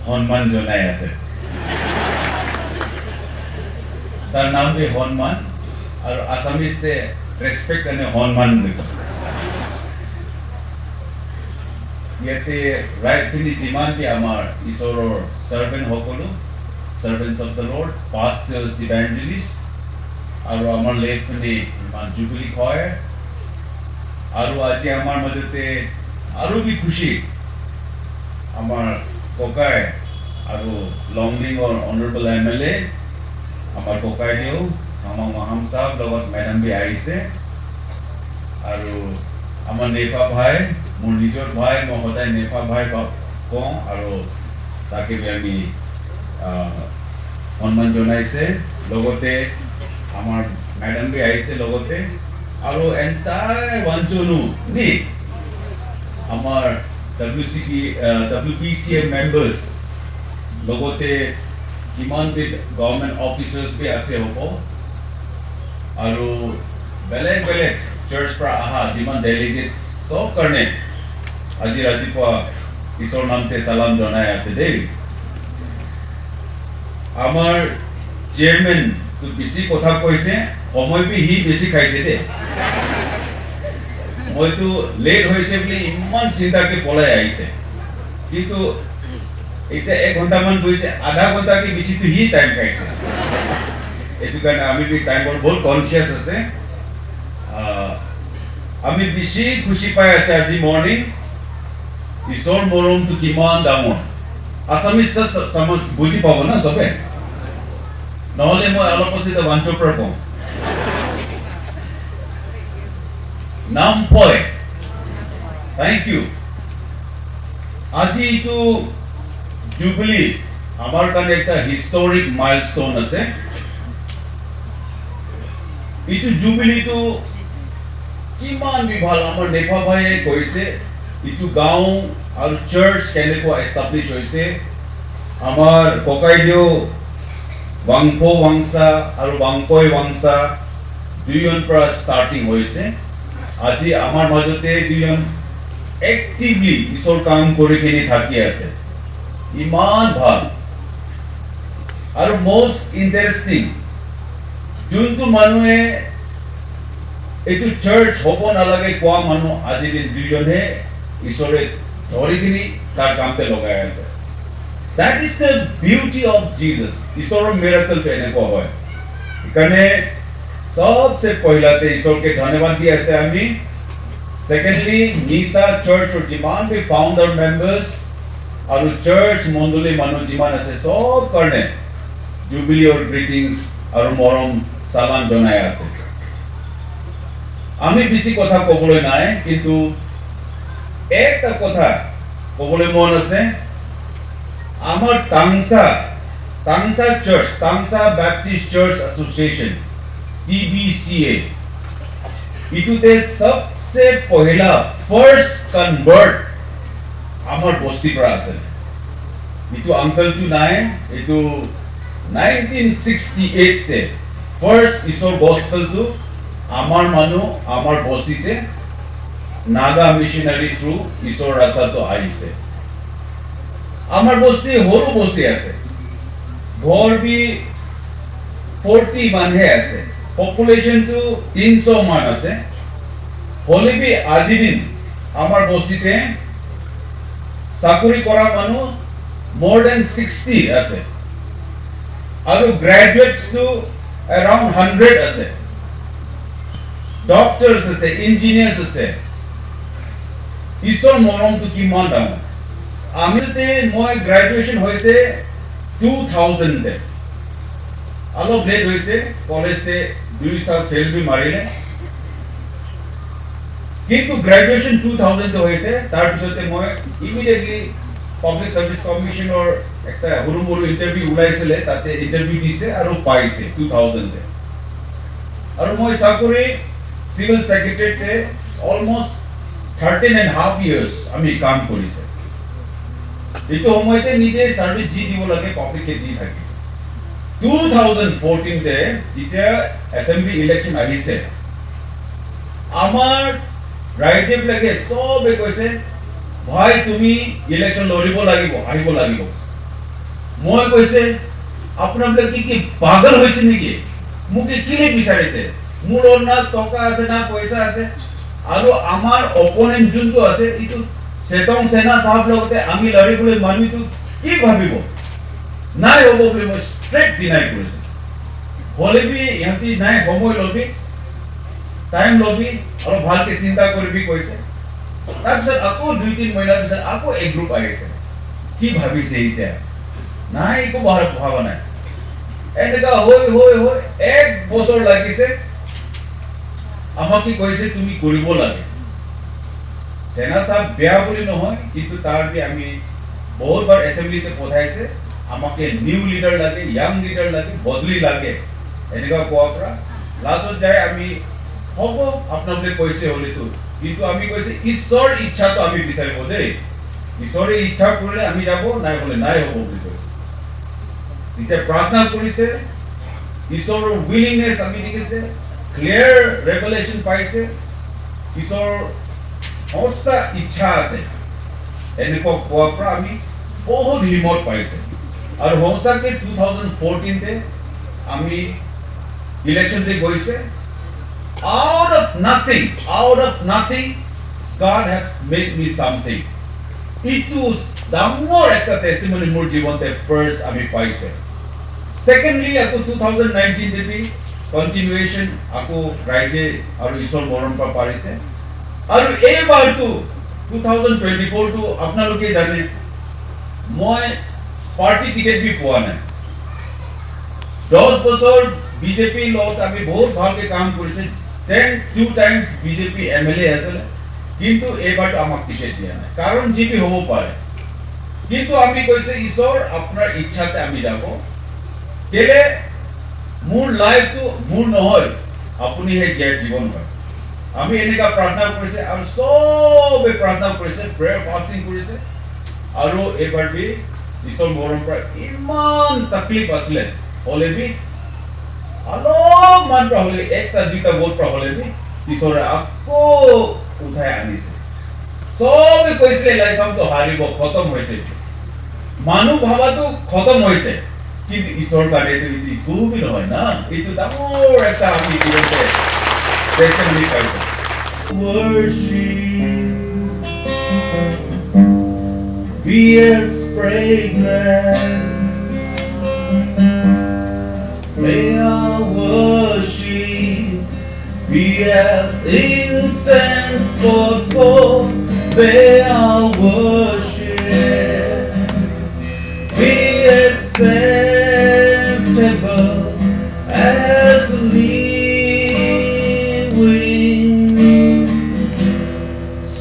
S5: Hanuman জনাই আছে তার নাম দিয়ে হনুমান আর আসামিসতে respect এনে হনুমান দিল ইয়াতে right তিনি যিমান কি আমার ঈশ্বৰৰ সার্ভেন্ট সকলো servants of the lord pastors evangelist আর আমার লেট ফিনি জুবিলি কয় আর আজি আমার মধ্যে আরো বি খুশি আমার কোকাই আৰু লংডিং और অনারেবল এমএলএ আমাৰ কোকাই দিও আমাৰ মহাম সাহেব লগত ম্যাডাম বি আইছে আৰু আমাৰ নেফা ভাই মোৰ নিজৰ ভাই মই সদায় নেফা ভাই কওঁ আৰু তাকে আমি সন্মান জনাইছে লগতে আমাৰ ম্যাডাম বি আইছে লগতে আৰু এন্টায়াৰ ওয়ানচনু নি আমাৰ WPCM members logote kiman bit government officers be ase hobo aru belek church pra aha jiman delegates so karne aji ratipua isor namte salam jonai ase dei amar chairman tu bisi kotha koise homoy bi hi bisi khaise de মইতো late হয়েছে বলে ইমান চিন্তাকে পলাই আইছে কিন্তু এটা 1 ঘন্টামান বইছে আধা ঘন্টা কি বেশি তো হি টাইম খাইছে এটু কারণে আমি বি টাইমর বহুত কনসিয়াস আছে আমি বেশি খুশি পাই আছে আজি মর্নিং ঈশ্বর মরম তো কিমান দামন
S9: আসামিজ বুজি পাব না সবে নহলে মই অলপ পিছতে বাঞ্চৰ পৰা কম নাম পয় থ্যাংক ইউ আজি এইটো জুবলি আমার কারণে একটা হিস্টোরিক মাইলস্টোন আছে এইটো জুবলিটো কিমান ভাল আমার নেফা ভাইয়ে কৈছে এইটো গাঁও আৰু চাৰ্চ কেনেকুৱা এষ্টাব্লিছ হৈছে আমাৰ ককাইদেউ वांगफो वांगसा और वांगपय वांगसा दुईजन पर स्टार्टिंग होइसे আজি আমার মাজতে দুইজন एक्टिवली इसर काम কৰি কিনি থাকি আছে ইমান ভাল আৰু মোস্ট ইন্টারেস্টিং যোনটো মানুহে এইটো চাৰ্চ হ'ব নালাগে কোৱা মানুহ আজি দিন দুইজনে ঈশ্বৰে ধৰি কিনি তাৰ কামতে লগাই আছে That is the beauty of Jesus. Ishwar miracle पे ने को है इकने सबसे पहलाते ईश्वर के धन्यवाद दिया ऐसे आमी सेकेंडली निसा चर्च और जिमान भी फाउंडर मेंबर्स और चर्च मंडली मानो जिमान ऐसे सब करने जुबिली और ग्रीटिंग्स और मरम सालाम जनाय আছে আমি বেশি কথা কবলৈ নাই কিন্তু একটা কথা কবলৈ মন আছে আমার Tangsa church Tangsa baptist church association TBCA इतुते सबसे पहला फर्स्ट कन्वर्ट আমার বস্তি পৰা আছে ইটো আঙ্কেল টু নাই ইটো 1968 তে ফার্স্ট ঈশ্বর গসপেল টু আমার মানু আমার বস্তিতে নাগা মিশনারি থ্রু ঈশ্বর রাস্তা তো আইছে আমার বস্তি হরু বস্তি আছে ঘর বি 40 মানহে আছে পপুলেশন তো 300 মান আছে হলে বি আজি দিন আমার বস্তিতে চাকরি করা মানুষ মোর দেন 60 আছে আর গ্রাজুয়েটস তো अराउंड 100 আছে ডক্টরস আছে ইঞ্জিনিয়ার্স আছে ঈশ্বর মৰম তো কিমান ডাঙৰ আমিতে মই গ্রাজুয়েশন হইছে 2000 তে অলপ লেট হইছে কলেজতে 2 সাল ফেল বি মারিলে কিন্তু গ্রাজুয়েশন 2000 তে হইছে তার পিছতে মই ইমিডিয়েটলি পাবলিক সার্ভিস কমিশনৰ একটা হুৰুমুৰু ইন্টারভিউ উলাইছিলে তাতে ইন্টারভিউ দিছে আৰু পাইছে 2000 তে আৰু মই চাকৰি সিভিল সেক্রেটারিতে অলমোস্ট 13.5 ইয়ার্স আমি কাম কৰিছে এইটো সময়তে নিজে সার্ভিস জি দিব লাগে পাবলিকে দি থাকিছে 2014 তে যেতিয়া অ্যাসেম্বলি ইলেকশন আহিছে আমার রাইজে লাগে সবে কৈছে ভাই তুমি ইলেকশন লড়িব লাগিব আহিব লাগিব মই কৈছে আপোনালোকে কি পাগল হৈছে নেকি মোক কিলে বিচাৰিছে মোৰ না টকা আছে না পয়সা আছে আৰু আমাৰ অপোনেন্ট যোনটো আছে ইটো সেতং সেনা সাহেব লগতে আমি লড়িবলৈ মানুহ কি ভাবিব নাই হ'ব বুলি মই স্ট্রেট ডিনাই কৰিছো হলে বি ইহঁতি নাই সময় লবি টাইম লবি আৰু ভালকে চিন্তা কৰিবি কৈছে তাৰপিছত আকৌ 2-3 মহিনাৰ পিছত আকৌ এক গ্ৰুপ আহিছে কি ভাবিছে এতিয়া নাই একো ভাবা নাই এনেকা হৈ এক বছৰ লাগিছে আমাক কি কৈছে তুমি কৰিব লাগে সেনা সাহেব বেয়া বুলি নহয় কিন্তু তাৰ বি আমি বহুতবাৰ এসেম্বলিতে পঠাইছে আমাকে নিউ লিডার লাগে ইয়াং লিডার লাগে বদলি লাগে এনেকা কোৱাৰ পৰা লাষ্টত যায় আমি হ'ব আপোনালোকে কৈছে হলিতো কিন্তু আমি কৈছে ঈশ্বৰ ইচ্ছাটো আমি বিচাৰিব দেই ঈশ্বৰে ইচ্ছা কৰিলে আমি যাব নাই হলে নাই হ'ব বুলি কৈছে তেতিয়া প্ৰাৰ্থনা কৰিছে ঈশ্বৰৰ উইলিংনেছ আমি দেখিছে ক্লিয়াৰ ৰেভেলেশ্যন পাইছে ঈশ্বৰৰ সঁচা ইচ্ছা আছে এনেকুৱা কোৱাৰ পৰা আমি বহুত হিম্মত পাইছে আৰু সঁচাকে 2014 তে আমি ইলেকশন তে গৈছে out of nothing God has made me something itu ডাঙৰ একটা টেস্টিমনি মোৰ জীৱনতে ফাৰ্স্ট আমি পাইছে সেকেন্ডলি আকৌ 2019 তে বি কন্টিনিউয়েশন আকৌ ৰাইজে আৰু ঈশ্বৰ মৰম পৰা পাৰিছে আৰু এইবাৰটো 2024 টো আপোনালোকে জানে মই পাৰ্টি টিকেট বি পোৱা নাই 10 বছৰ বিজেপি লগত আমি বহুত ভালকে কাম কৰিছে 2 টাইমছ বিজেপি এমএলএ আছিল কিন্তু এবাৰ আমাক টিকেট দিয়া নাই কাৰণ জিপি হ'ব পাৰে কিন্তু আমি কৈছে ঈশ্বৰ আপোনাৰ ইচ্ছাতে আমি যাব কেলে মোৰ লাইফটো মোৰ নহয় আপুনি হে দিয়া জীৱন হয় আমি এনেকা প্ৰাৰ্থনা কৰিছে আৰু সবে প্ৰাৰ্থনা কৰিছে প্ৰেয়াৰ ফাস্টিং কৰিছে আৰু এবাৰ বি ঈশ্বৰ মৰম পৰা ইমান তকলিফ আছিলে হলে বি অলপমান পৰা হলে একটা দুটা ভোট পৰা হলে বি ঈশ্বৰে আকৌ উঠাই আনিছে সবে কৈছিলে লাইসামটো হাৰিব খতম হৈছে মানুহ ভাবাটো খতম হৈছে কিন্তু ঈশ্বৰ কাৰণে এইটো একোবি নহয় না এইটো ডাঙৰ একটা আমি জীৱনতে টেষ্টিমনি পাইছো worship be as fragrant may our worship be as incense poured forth may our worship be acceptable as a living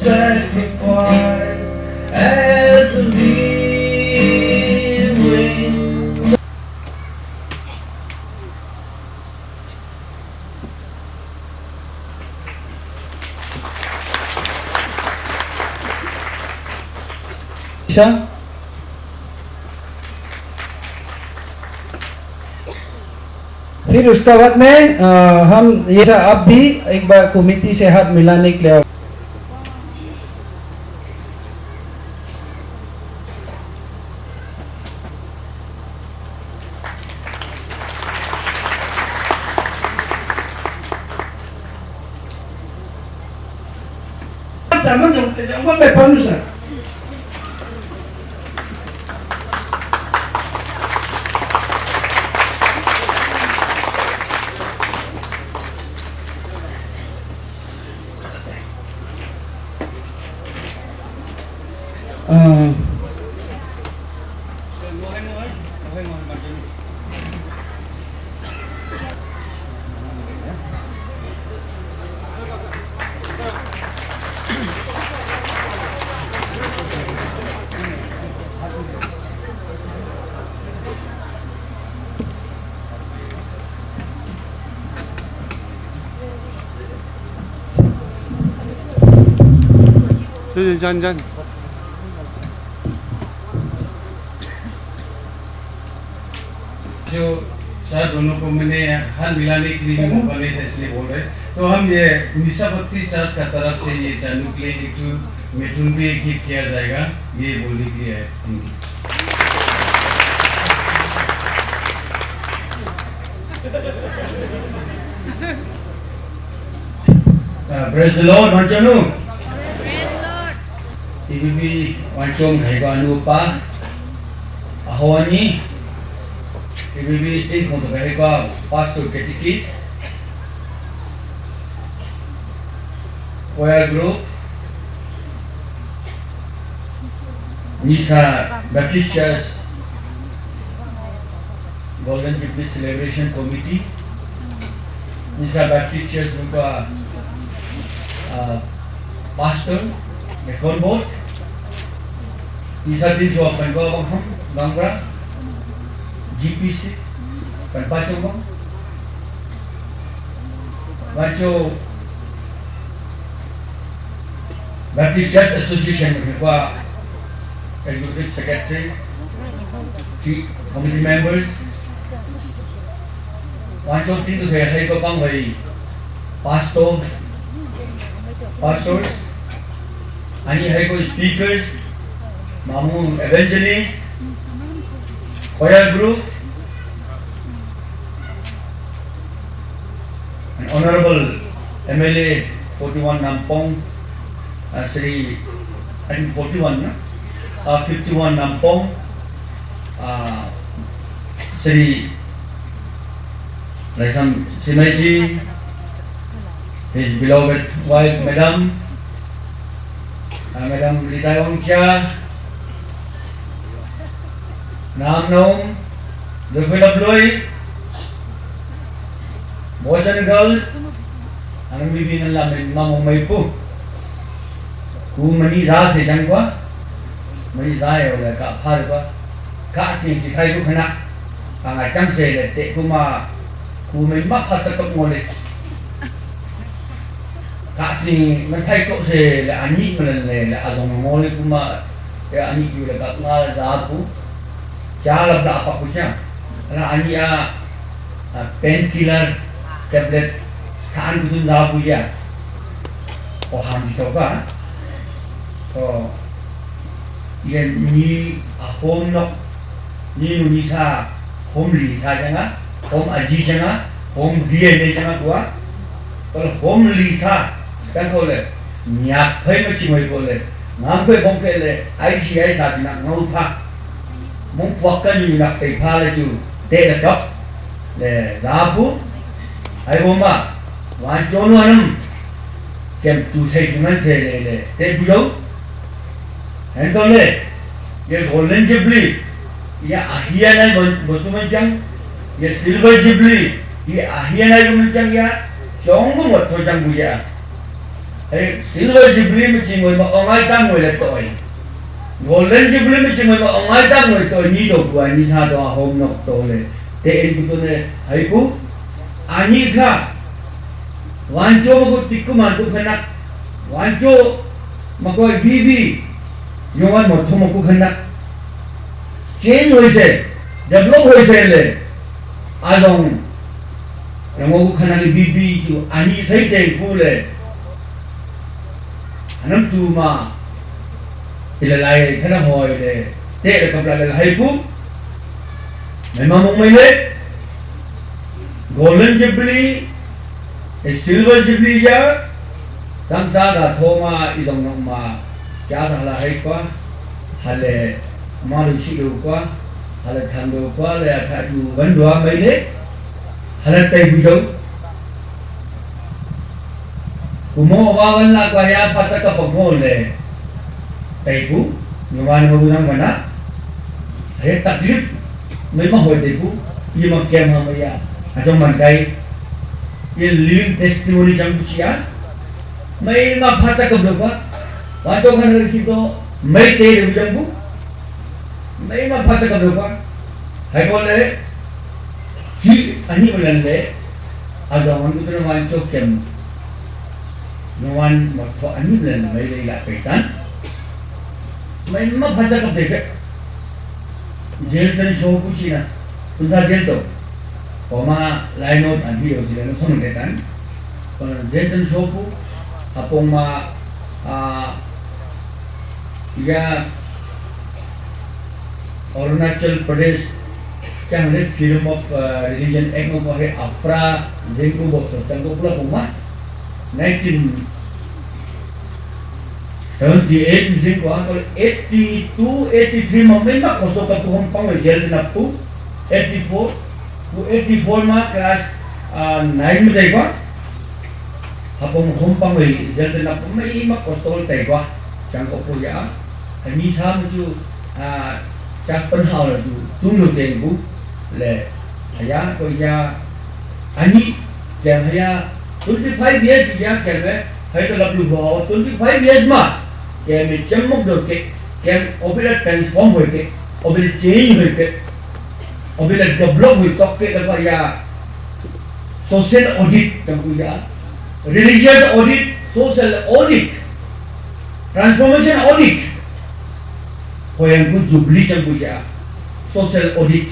S9: sacrifice as a living
S1: फिर उसके बाद में हम ये अब भी एक बार कमेटी से हाथ मिलाने के लिए zaman yang terjawab oleh panusan.
S6: Jangan.
S8: जो सर दोनों को मैंने हाथ मिलाने के लिए मौका नहीं था इसलिए बोल रहे तो हम ये निशाभक्ति चर्च का तरफ से ये जानू के लिए एक मिथुन भी गिफ्ट किया जाएगा ये बोलने के लिए है
S5: Praise the Lord, Manchanu. Ibi wancom kaiga anupa ahwani ibi tin kong kaiga pastor ketikis choir group Nisa Baptist Church Golden Jubilee Celebration Committee Nisa Baptist Church uka pastor Ekon board Isa din so pan ko bang bangra GPC pan pacho bang Pacho Baptist Church Association ko executive secretary committee members Pacho din to hai ko bang hai pastors Ani hai ko speakers, mamu evangelists, choir group, and Honorable MLA 41 Nampong, Sri, I think 41, no? 51 Nampong, Sri Laisam Simaji, his beloved wife, Madam Litayong Chia,
S3: Nam Nông, The Philip Louis, Boys and Girls, anh bibingan lamin mamong may po. Kung manira sa isang kwa, manira wala ka par kwa, kasi si tayo kana ang asang sele te kuma may mapasatok mo le. Kasi man tayo ko se ani man le azong mo le kuma ya ani ki wala ka nga zapu. Jalab na apa ko siya. Ala ani painkiller tablet saan ko dun zapu siya. O ham dito ba? So, yan ni home no ni nunisa home lisa janga home aji janga home DNA janga kuwa kalau home lisa kan ko le nyak phai ma chi mai ko le ngam phai bong ke le ICI sa chi na ngau pha mong phok ka ni nak tai pha le chu te la kap le za bu ai bo ma wan chon no nam kem tu sai chu man se le te bu lo Entole, ye golden jubilee, ya ahiana bostu mancang, ye silver jubilee, ye ahiana mancang ya chonggu motho changgu ya. Silver jubilee macam moi ma ongai tam moi le toi. Golden jubilee macam moi ma ongai tam moi toi ni do gua ni sa do home nok to le. Te en buto ne hai bu ani kha. Wancho mo tikku mantu khanak. Wancho makoi bibi Yowan một thùng một cuộc hành động change hồi sẽ develop hồi sẽ le adong yang mau cuộc hành động bibi tu ani sai ten ku le anam tu ma ilalai kana hoy le te le kapla le hai ku memang mong mai le golden jubilee silver jubilee ja tam sa ga thoma idong nong ma cha da la hai kwa hale malu chi lu kwa hale than lu kwa le tha ju ban dua mai le hale tai bu jau kumo wa wan la kwa ya pha sa ka pho le tai bu ni wan mo bu nang mana he taklif mai ma hoi tai bu ye ma kem ha mai ya ajong man kai ye living testimony chang bu chia mai ma pha sa ka bu kwa Wajo kan dari situ, mai teh di ujung bu, mai mak baca kabel apa? Hai boleh, si ani boleh le, ada orang tu tu orang cokem, orang mak ani boleh mai le ilat petan, mai mak baca kabel ke, jail dan show kuci na, unsa jail tu, koma lain not ani yo sila no sama petan, kalau jail dan show ku, apong ma या अरुणाचल प्रदेश क्या हमने freedom of religion act में कहे अफ्रा जेको box चंगो पुला पुमा 1978 जिन को तो 82 83 में मैं कोसो का हम पांग जेल दिन अपू 84 वो 84 में क्लास 9 में देखा हम पांग जेल दिन अपू मैं कोसो देखा चंगो पुया ni tham chu chắc phân hào là tu được tiền bu le haya ko ya ani jam haya 25 years ya keme hay to labu ho 25 years ma keme chamok được kem obila transform hoy ke obila change hoy ke obila develop hoy tok ke la ya social audit tam ku ya religious audit social audit transformation audit Hoyang good jubilee chang puja social audit.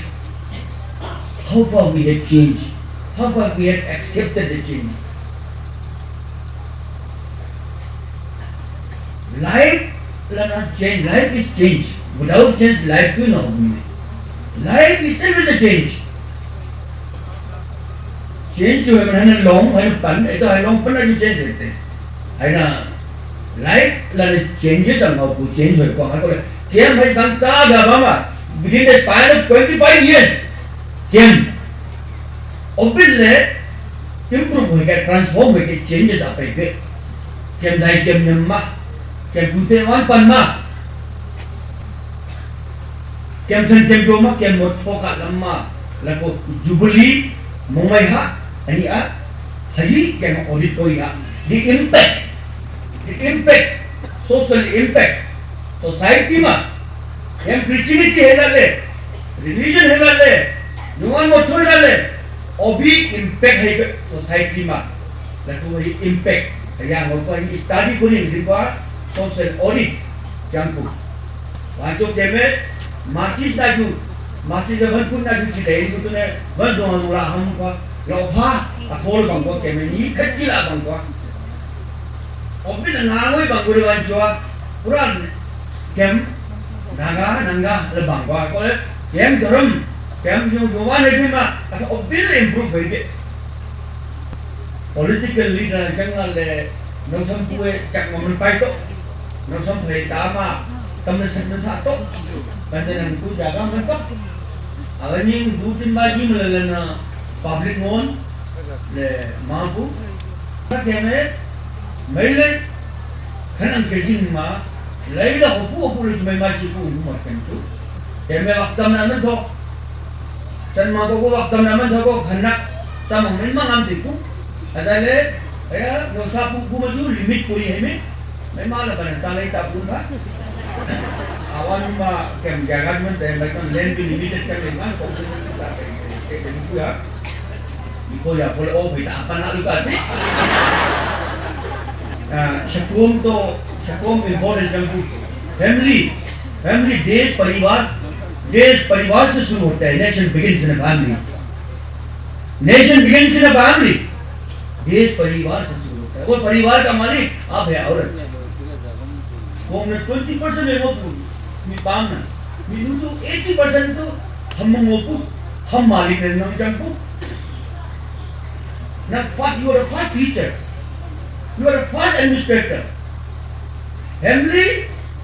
S3: How far we have changed? How far we have accepted the change? Life will not change. Life is change. Without change, life do not mean. Life itself is a change. Change जो है मैंने long है ना पन ये तो है long पन ना जो change होते हैं है ना life लाने changes हम आपको change होए को हाँ तो Kem hai bangsa agama within the span of 25 years. Kem obile improve hoike transform hoike changes apai ke. Kem dai kem nyamma kem dute wan panma kem sen kem joma kem mo thoka lamma lako jubuli momai ha ani a haji kem auditorium the impact social impact society ma kem Christianity helale religion helale nuan mo thoi helale obi impact hai society ma lako hi impact yang mo ko hi study kori riba social audit jampu wancho keme marchis naju marchis de van pun naju chidai itu ne van zong lu la ham ko lo pha a khol bang ko keme ni khachila bang ko obi la ngoi bang ko wancho puran kem nanga le bang ko kem dharam kem jo wan hai ma ata obi le improve hai political leader jangal le no sam pue chak mo man fight to no sam phai ta ma tâm nó sa tốt và nên là cứ giả lắm cấp ở những du tin ba gì mà là public ngôn để mang phú các em ấy mấy lên khả năng chơi gì mà lấy là hộp bút lên mấy mai chỉ cũng một cái chút để mấy bác xâm là mình thôi chân mà có bác xâm là mình thôi có khả năng sao mà mình mang ăn thì cũng ở đây đấy ấy nó sa bút mà chú limit của đi hết mấy mai là bạn ta lấy ta bút phát awan ma kem jagat men te baikon len bi limited chak leman ko kita ke itu ya ipo ya boleh oh bita apa nak luka ni syakum important jampu family देश परिवार से शुरू होता है nation begins in a family देश परिवार से शुरू होता है वो परिवार का मालिक आप है औरत वो में 20% है वो मी पाना मी तो 80% तो हम मोपू हम मालिक है ना जंपू ना first you are the first teacher you are the first administrator family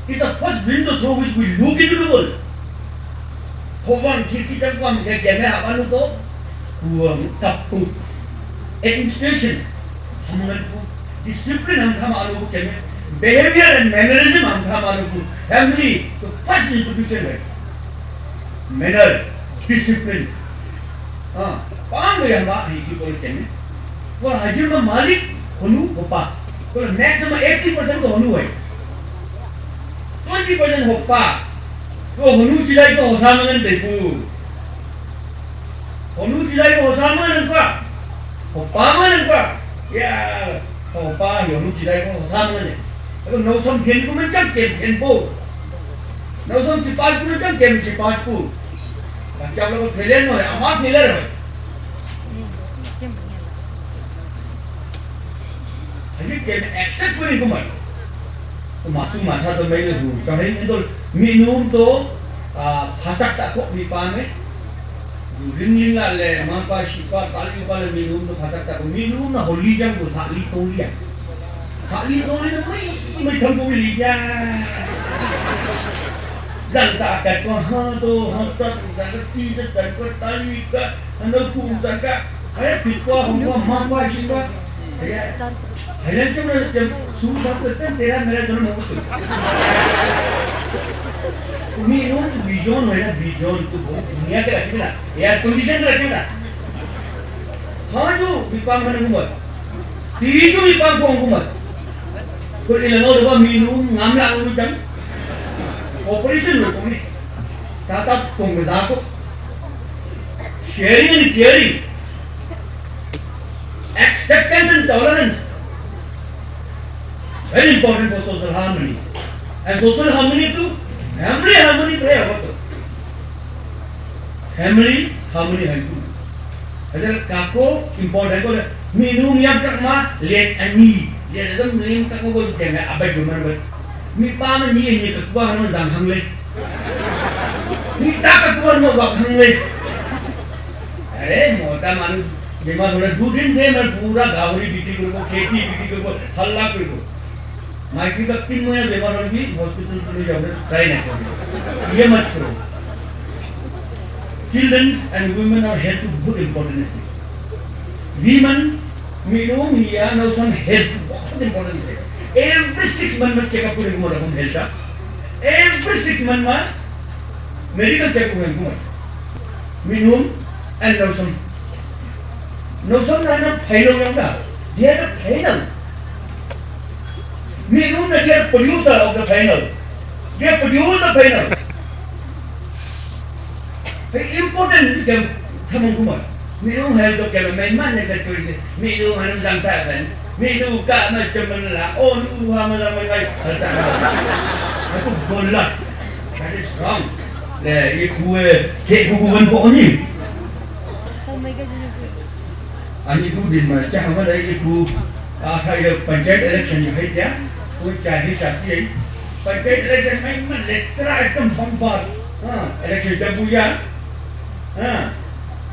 S3: is the first window through which we look into the world khowan khirki tan kwam ke me habanu to kuang tapu administration hamangan pu discipline हम खा मालूम के में behavior and mannerism हम खा मालूम family तो first institution है manner discipline हाँ पांग ये हम बात ही की बोलते हैं वो हजर में मालिक होनु होपा तो maximum 80% तो होनु है 20% होपा तो होनु चिलाई को होसामन देपु होनु चिलाई को होसामन का होपा मन का या होपा होनु चिलाई को होसामन है अगर नौ सम खेल को में चक खेल पो नौ सम सिपास को में चक खेल सिपास पो बच्चा लोग फेलियर न है अमा फेलियर है हजी के एक्सेप्ट करी को मत तो मासू मासा तो मैं लूँ सही में तो मीनूम तो फासक तक को मिपा में लिंग ले मां पा शिपा काली पा ले मीनूम तो फासक तक मीनूम ना होली जंग को साली तोलिया ना मैं थम को लिया जनता का को हाँ तो हम तक जनती तो जनता ताली का अंदर पूम तक का अरे कितना हमको मां पा शिपा है जब सूर साहब करते हैं तेरा मेरा जन्म होगा तो मीनूम तो बिजोन है ना बिजोन तो दुनिया के रखे ना यार कंडीशन रखे ना हाँ जो विपांग है हुकूमत तीजो विपांग को हुकूमत तो इलानो रवा मीनूम नाम ला उनु जंग ऑपरेशन हो तुमने ताता तुम को sharing and caring acceptance and tolerance very important for social harmony and social harmony too family harmony play about family harmony है too अगर काको important है को minum yang kakma lihat ani lihat dalam minum kakma को जो क्या अब जो मन बट मी पाम ni ये kakwa हम दाम हम ले मी ता kakwa हम वाक हम ले अरे मोटा मानु बीमार होने 2 दिन थे मैं पूरा गावरी बीटी को खेती बीटी को हल्ला को माइकी का 3 महीने बीमार होने की हॉस्पिटल तो नहीं जाओगे ट्राई नहीं करो ये मत करो children and women are health to बहुत important है women minimum here now some health बहुत important है every 6 months में चेकअप करेंगे मोरा हम हेल्थ का every 6 months में
S8: medical check ko ko minum and nosum na final yang dah dia ada final minum na dia producer of the final dia produce the final very important dia thamang ko minum hal to kaya memang nak kerja minum hanam sampai kan minum kak macam mana oh lu hama sampai kai itu golak that is wrong le iku cek buku pun ni ani ku din ma cha hama dai iku thay panchayat election hai dia ku chahe chasi panchayat election memang letra ekdam pampat election jabuya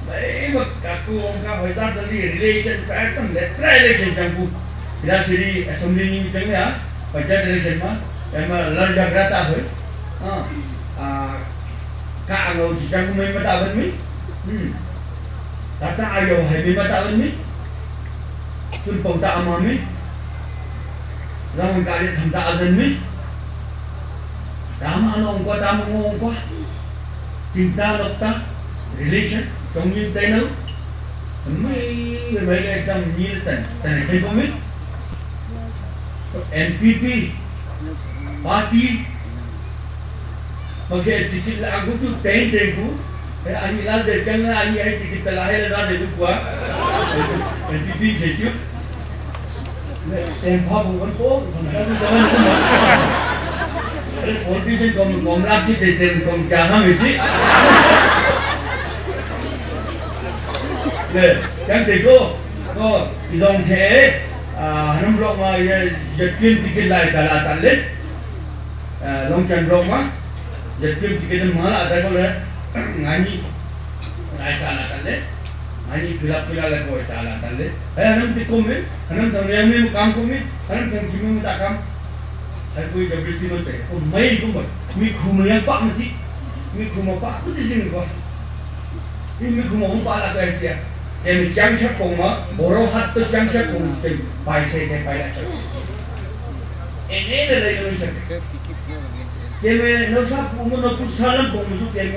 S8: Baik, aku orang kau hitam tadi relation pattern letra election jambu. Sila siri assembly ni macam ya, panjat election mah, emang larja grata hoy. Kak angau jambu main mata aban mi. Tata ayo hai main mata aban mi. Tun pauta ama mi. Ramun kali thamta aban mi. Dama ano ongko dama ongko. Cinta nokta relation. Trong những tay nó mấy cái एकदम như tận thấy không biết NPP party mà khi ticket là aku tu tên ku anh là để chẳng là anh ấy ticket là hay là để tu quá NPP thì chứ tên pháp vẫn có politician còn làm chi để tên còn trả ham gì 네, 장대고 또 이동태 하는 블록마 jetpin ticket lai tala talle longchan blokma jetpin ticket mala ada ko le ngani lai tala talle ngani phila la ko tala talle hanam tikome hanam thamya me kam ko me hanam thamji me ta kam hai koi jabri no te ko mai ko mi khuma yang pak mati mi khuma pak ku dijing ko mi khuma pa la ka dia em trang sắc cùng mà boro hat to trang sắc cùng tìm bài xe cái bài đại sắc em đây là nó sắc em nó sắp cùng nó cũng sao lắm cùng một chút em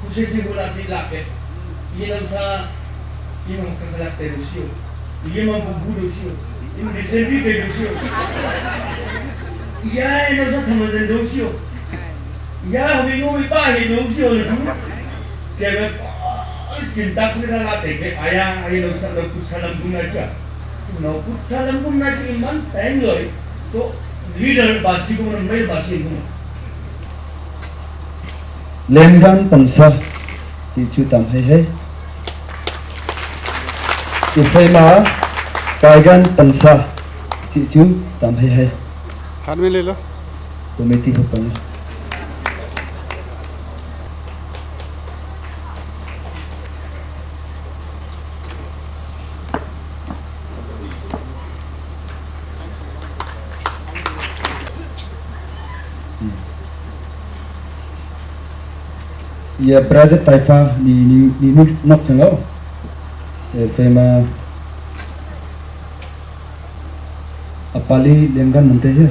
S8: cũng sẽ xin gọi đi lạc cái ये nó sa ये mà các lạc tới siêu ये mà bù được siêu ये mà recently về được siêu ya nó sa tham gia được siêu ya hôm nay ba hiện được siêu là chú cái cinta ku dah ke ayah ayah nak salam guna aja tu nak salam guna aja iman tengok tu leader basi ku mana main basi ku
S4: Lemgan pangsa ti chu tam hai Ifema Paigan pangsa ti chu tam hai
S6: हाथ में ले लो
S4: Komiti Pepang ya brother taifa ni nok changau fema apali lemgan mante je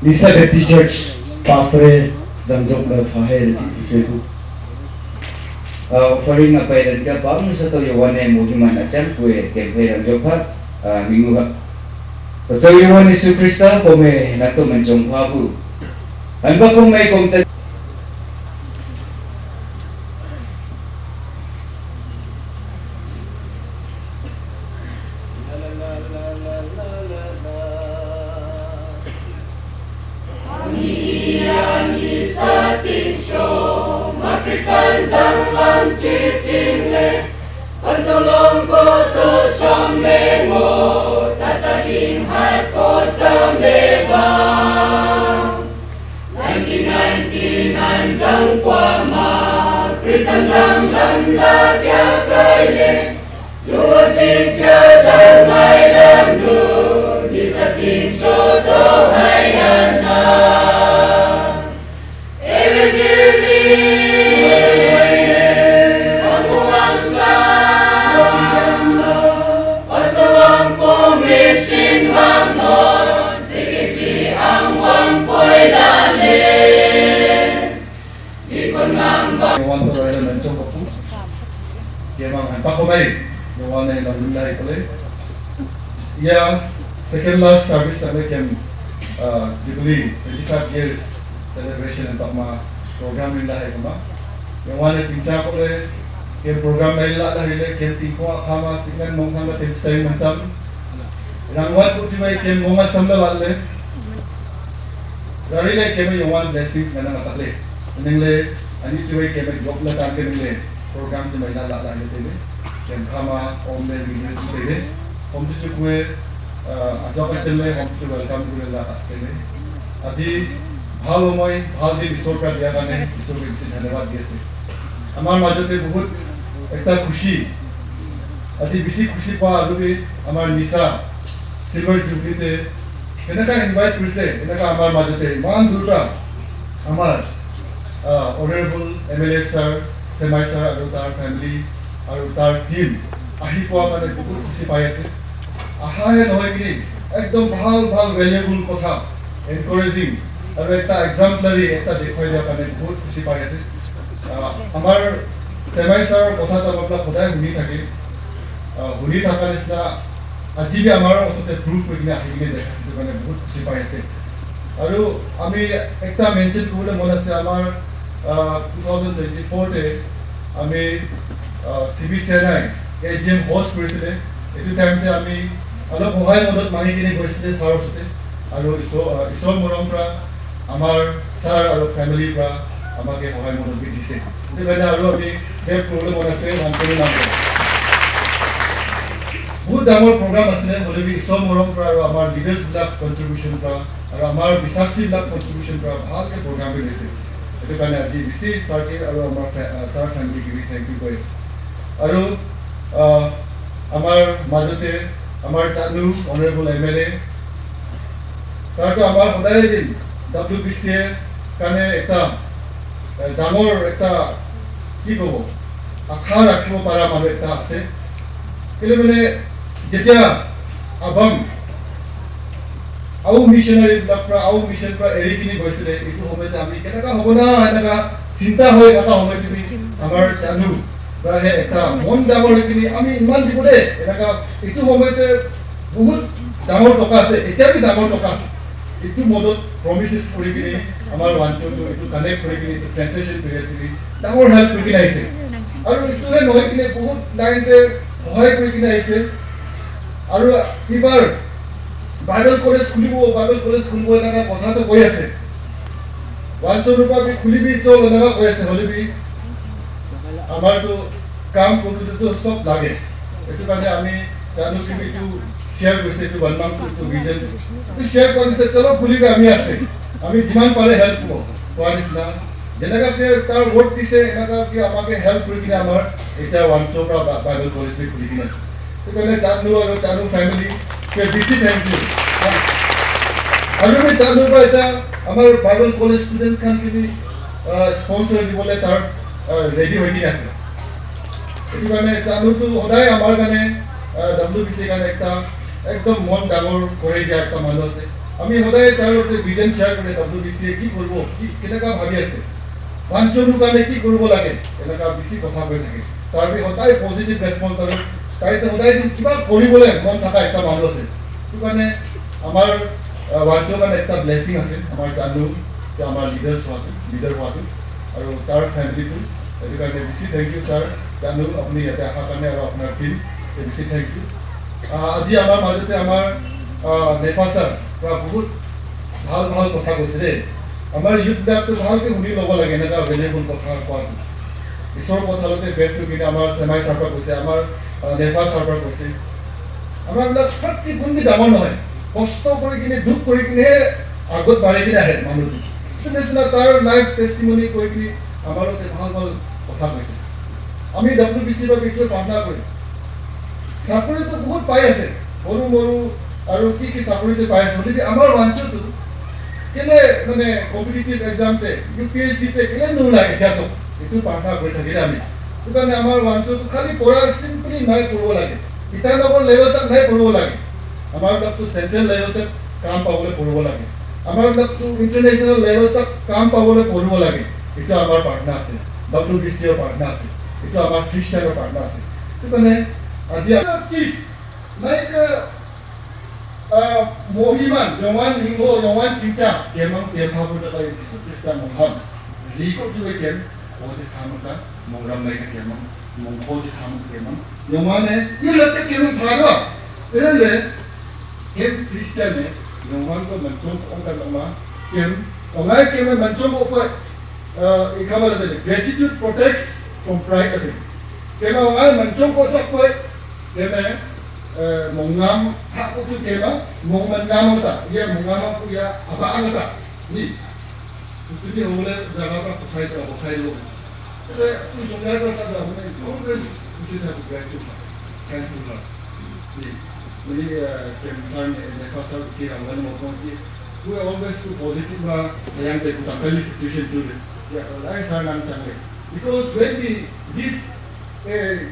S4: Lisa Baptist Church pastor Zangzok la fahe la chi seku
S10: offering apa dan ka bang sa to yawan ay muhiman achan kue kempe dan jopat minggu ha so yawan Yesus Krista kome nato mencong habu anba kome kom sa
S11: Yawan tu ada mensong kapu, dia memang hampa komai, yawan ni alhamdulillah ikut. Ya, second last service kami kem Jubilee 25 years celebration untuk ma program ni lah ikut ma. Yawan ni cincang kole, kem program ni lah dah ile kem tingkau khama singan mongsan ba tim stay mentam. Rangwat pun cuma kem monga samla walle. Rari le kem yawan blessings mana mata le. Nengle ani cuy kami job lah tak kena program cuma ina lah lah itu ni, yang kama om le videos itu ni, om tu cuy ajak macam le om tu welcome tu lah aske le, aji hal omai hal di bisor per dia kan ni bisor ke bisir धन्यवाद dia se, amar majote बहुत एकता खुशी, aji bisi खुशी pa alubi amar nisa silver jubilee te, kena kan invite kurse, kena kan amar majote, man durga amar Honorable MLA sir, Semai sir, আৰু তাৰ family, আৰু তাৰ team আহি পোৱা মানে বহুত খুশি পাই আছে আহায়ে নহয় কি একদম ভাল ভাল ভ্যালুয়েবল কথা এনকারেজিং আৰু এটা এক্সাম্পলারি এটা দেখুৱাই দিয়া কাৰণে বহুত খুশি পাই আছে আমাৰ Semai sir কথা তো আপোনাক সদায় শুনি থাকে শুনি থকা নিচিনা আজি বি আমাৰ ওচৰতে প্ৰুফ কৰি কিনে আহি কিনে দেখাইছে মানে বহুত খুশি পাই আছে আৰু আমি একটা মেনশন কৰিবলৈ মন আছে আমাৰ 2024 তে আমি CB Senai AGM host কৰিছিলে এটো টাইমতে আমি অলপ সহায় মদত মাগি কিনে গৈছিলে ছাৰৰ ওচৰতে আৰু ঈশ্বৰ মৰম পৰা আমাৰ ছাৰ আৰু ফ্যামিলিৰ পৰা আমাকে সহায় মদত দিছে এটো কাৰণে আৰু আমি হেল্প কৰিবলৈ মন আছে ভান্তিৰ নামত বহুত ডাঙৰ প্ৰগ্ৰাম আছিলে হলে বি ঈশ্বৰ মৰম পৰা আৰু আমাৰ লিডাৰ্ছ বিলাক কন্ট্ৰিবিউশন পৰা আৰু আমাৰ বিশ্বাসী বিলাক কন্ট্ৰিবিউশন পৰা ভালকে প্ৰগ্ৰাম কৰিছে এটো কাৰণে আজি বিশেষ ছাৰকে আৰু আমাৰ ছাৰ ফ্যামিলিকে থ্যাংক ইউ গাইস আৰু আমাৰ মাজতে আমাৰ চানু অনাৰেবল MLA তাৰটো আমাৰ সদায় দিন WBC কাৰণে এটা ডাঙৰ এটা কি ক'ব আশা ৰাখিব পৰা মানুহ এটা আছে কেলে মানে যেতিয়া আবাম আউ মিশনারি ব্লকরা আউ মিশন পৰা এৰি কিনি গৈছিলে এইটো সময়তে আমি কেনেকা হ'ব না এনেকা চিন্তা হৈ থকা সময় তুমি আমাৰ জানু বা এটা মন ডাঙৰ হৈ কিনি আমি ইমান দিব দে এনেকা এইটো সময়তে বহুত ডাঙৰ টকা আছে এতিয়া কি ডাঙৰ টকা আছে এইটো মদত প্ৰমিসেস কৰি কিনি আমাৰ ওয়ানচনটো এইটো কানেক্ট কৰি কিনি ট্ৰান্সলেশন কৰি কিনি ডাঙৰ হেল্প কৰি কিনি আহিছে আৰু এইটোহে নহয় কিনি বহুত লাইনতে সহায় কৰি কিনি আহিছে আৰু এইবাৰ বাইবেল কলেজ খুলিব এনেকা কথাটো কৈ আছে ওয়ানচন ৰূপা বি খুলিবি চল এনেকা কৈ আছে হলিবি আমাৰটো কাম কৰোঁতেতো সব লাগে এইটো কাৰণে আমি জানো কি এইটো শেয়াৰ কৰিছে এইটো ওয়ান মান্থ টু ভিজন এইটো শেয়াৰ কৰিছে চলো খুলিবি আমি আছে আমি যিমান পাৰে হেল্প কোৱা নিচিনা যেনেকৈ তাৰ ৱৰ্ড দিছে এনেকৈ আমাকে হেল্প কৰি কিনে আমাৰ এতিয়া ওয়ানচন পৰা বাইবেল কলেজ বি খুলি কিনে আছে এইটো কাৰণে জানো আৰু জানো ফ্যামিলি কে বেছি থ্যাংক ইউ আৰু আমি জানো পৰা এতিয়া আমাৰ বাইবেল কলেজ ষ্টুডেন্টস খান কিনি স্পন্সৰ দিবলৈ তাৰ ৰেডি হৈ কিনে আছে এইটো কাৰণে জানোতো সদায় আমাৰ কাৰণে WBC কাৰণে একটা একদম মন ডাঙৰ কৰি দিয়া একটা মানুহ আছে আমি সদায় তাৰ ভিজন শেয়াৰ কৰি WBC কি কৰিব কি কেনেকা ভাবি আছে ওয়ানচনৰ কাৰণে কি কৰিব লাগে এনেকা বেছি কথা কৈ থাকে তাৰ বি সদায় পজিটিভ ৰেসপন্স আৰু তাইতো সদায় কিবা কৰিবলৈ মন থকা একটা মানুহ আছে এইটো কাৰণে আমাৰ ওয়ানচনৰ কাৰণে একটা ব্লেসিং আছে আমাৰ জানো যে আমাৰ লিডাৰ হোৱাটো আৰু তাৰ ফ্যামিলিটো এইটো কাৰণে বেছি থ্যাংক ইউ ছাৰ জানো আপুনি ইয়াতে অহাৰ কাৰণে আৰু আপোনাৰ টিম বেছি থ্যাংক ইউ আজি আমাৰ মাজতে আমাৰ নেফা ছাৰ পৰা বহুত ভাল ভাল কথা কৈছে দেই আমাৰ ইউথবিলাকটো ভালকে শুনি ল'ব লাগে এনেকুৱা ভেলুৱেবল কথা কোৱাটো ঈশ্বৰৰ পথাৰতে বেষ্টটো কিনে আমাৰ চেমাই চাৰ্পাৰ কৈছে আমাৰ নেফা চাৰ্পাৰ কৈছে আমাৰ এইবিলাক প্ৰতি কোনবি ডাঙৰ নহয় কষ্ট কৰি কিনে দুখ কৰি কিনে আগত বাঢ়ি কিনে আহে মানুহটো সেইটো নিচিনা তাৰ লাইফ টেষ্টিমনি কৈ কিনে আমাৰ লগতে ভাল ভাল কথা কৈছে আমি WBCৰ বিষয়ে প্ৰাৰ্থনা কৰিম চাকৰিটো বহুত পাই আছে সৰু সৰু আৰু কি চাকৰিটো পাই আছে গতিকে আমাৰ অঞ্চলটো কেলে মানে কম্পিটিটিভ এক্সামতে UPSCতে কেলে নোলায় এতিয়াতো এইটো প্ৰাৰ্থনা কৰি থাকিলে আমি সেইটো কাৰণে আমাৰ অঞ্চলটো খালি পঢ়া চিম্পলি নাই পঢ়িব লাগে ইটানগৰ লেভেলত নাই পঢ়িব লাগে আমাৰ বিলাকতো চেণ্ট্ৰেল লেভেলতে কাম পাবলৈ পঢ়িব লাগে আমাৰ বিলাকতো ইণ্টাৰনেশ্যনেল লেভেলত কাম পাবলৈ পঢ়িব লাগে এইটো আমাৰ প্ৰাৰ্থনা আছে WBCৰ প্ৰাৰ্থনা আছে এইটো আমাৰ খ্ৰীষ্টানৰ প্ৰাৰ্থনা আছে সেইটো কাৰণে আজি like Mohiman, Yawan Ringo, Yawan Cincang, Kemang Kemang Budaya Yesus Kristus Mohon. Riko juga kem, Kodi Samuka, Mongramai ke Kemang, Mongkodi Samuk Kemang. Yawan ini lepas Kemang Paro, ini kem Kristen Yawan ko mencung orang nama kem, orang Kemang mencung apa? Ikamal ada gratitude protects from pride ada. Kemang orang mencung ko tak apa? Kemang mongam hak itu kema mongam ta ia mongam aku ya apa angata ni itu ni oleh jaga apa saya lo saya tu sungai tu tak ada mana always kita have gratitude thankful ni concern the pasal kira mana mau we always to positive ba yang te kita kali situation tu ya lain saya nak cakap because when we give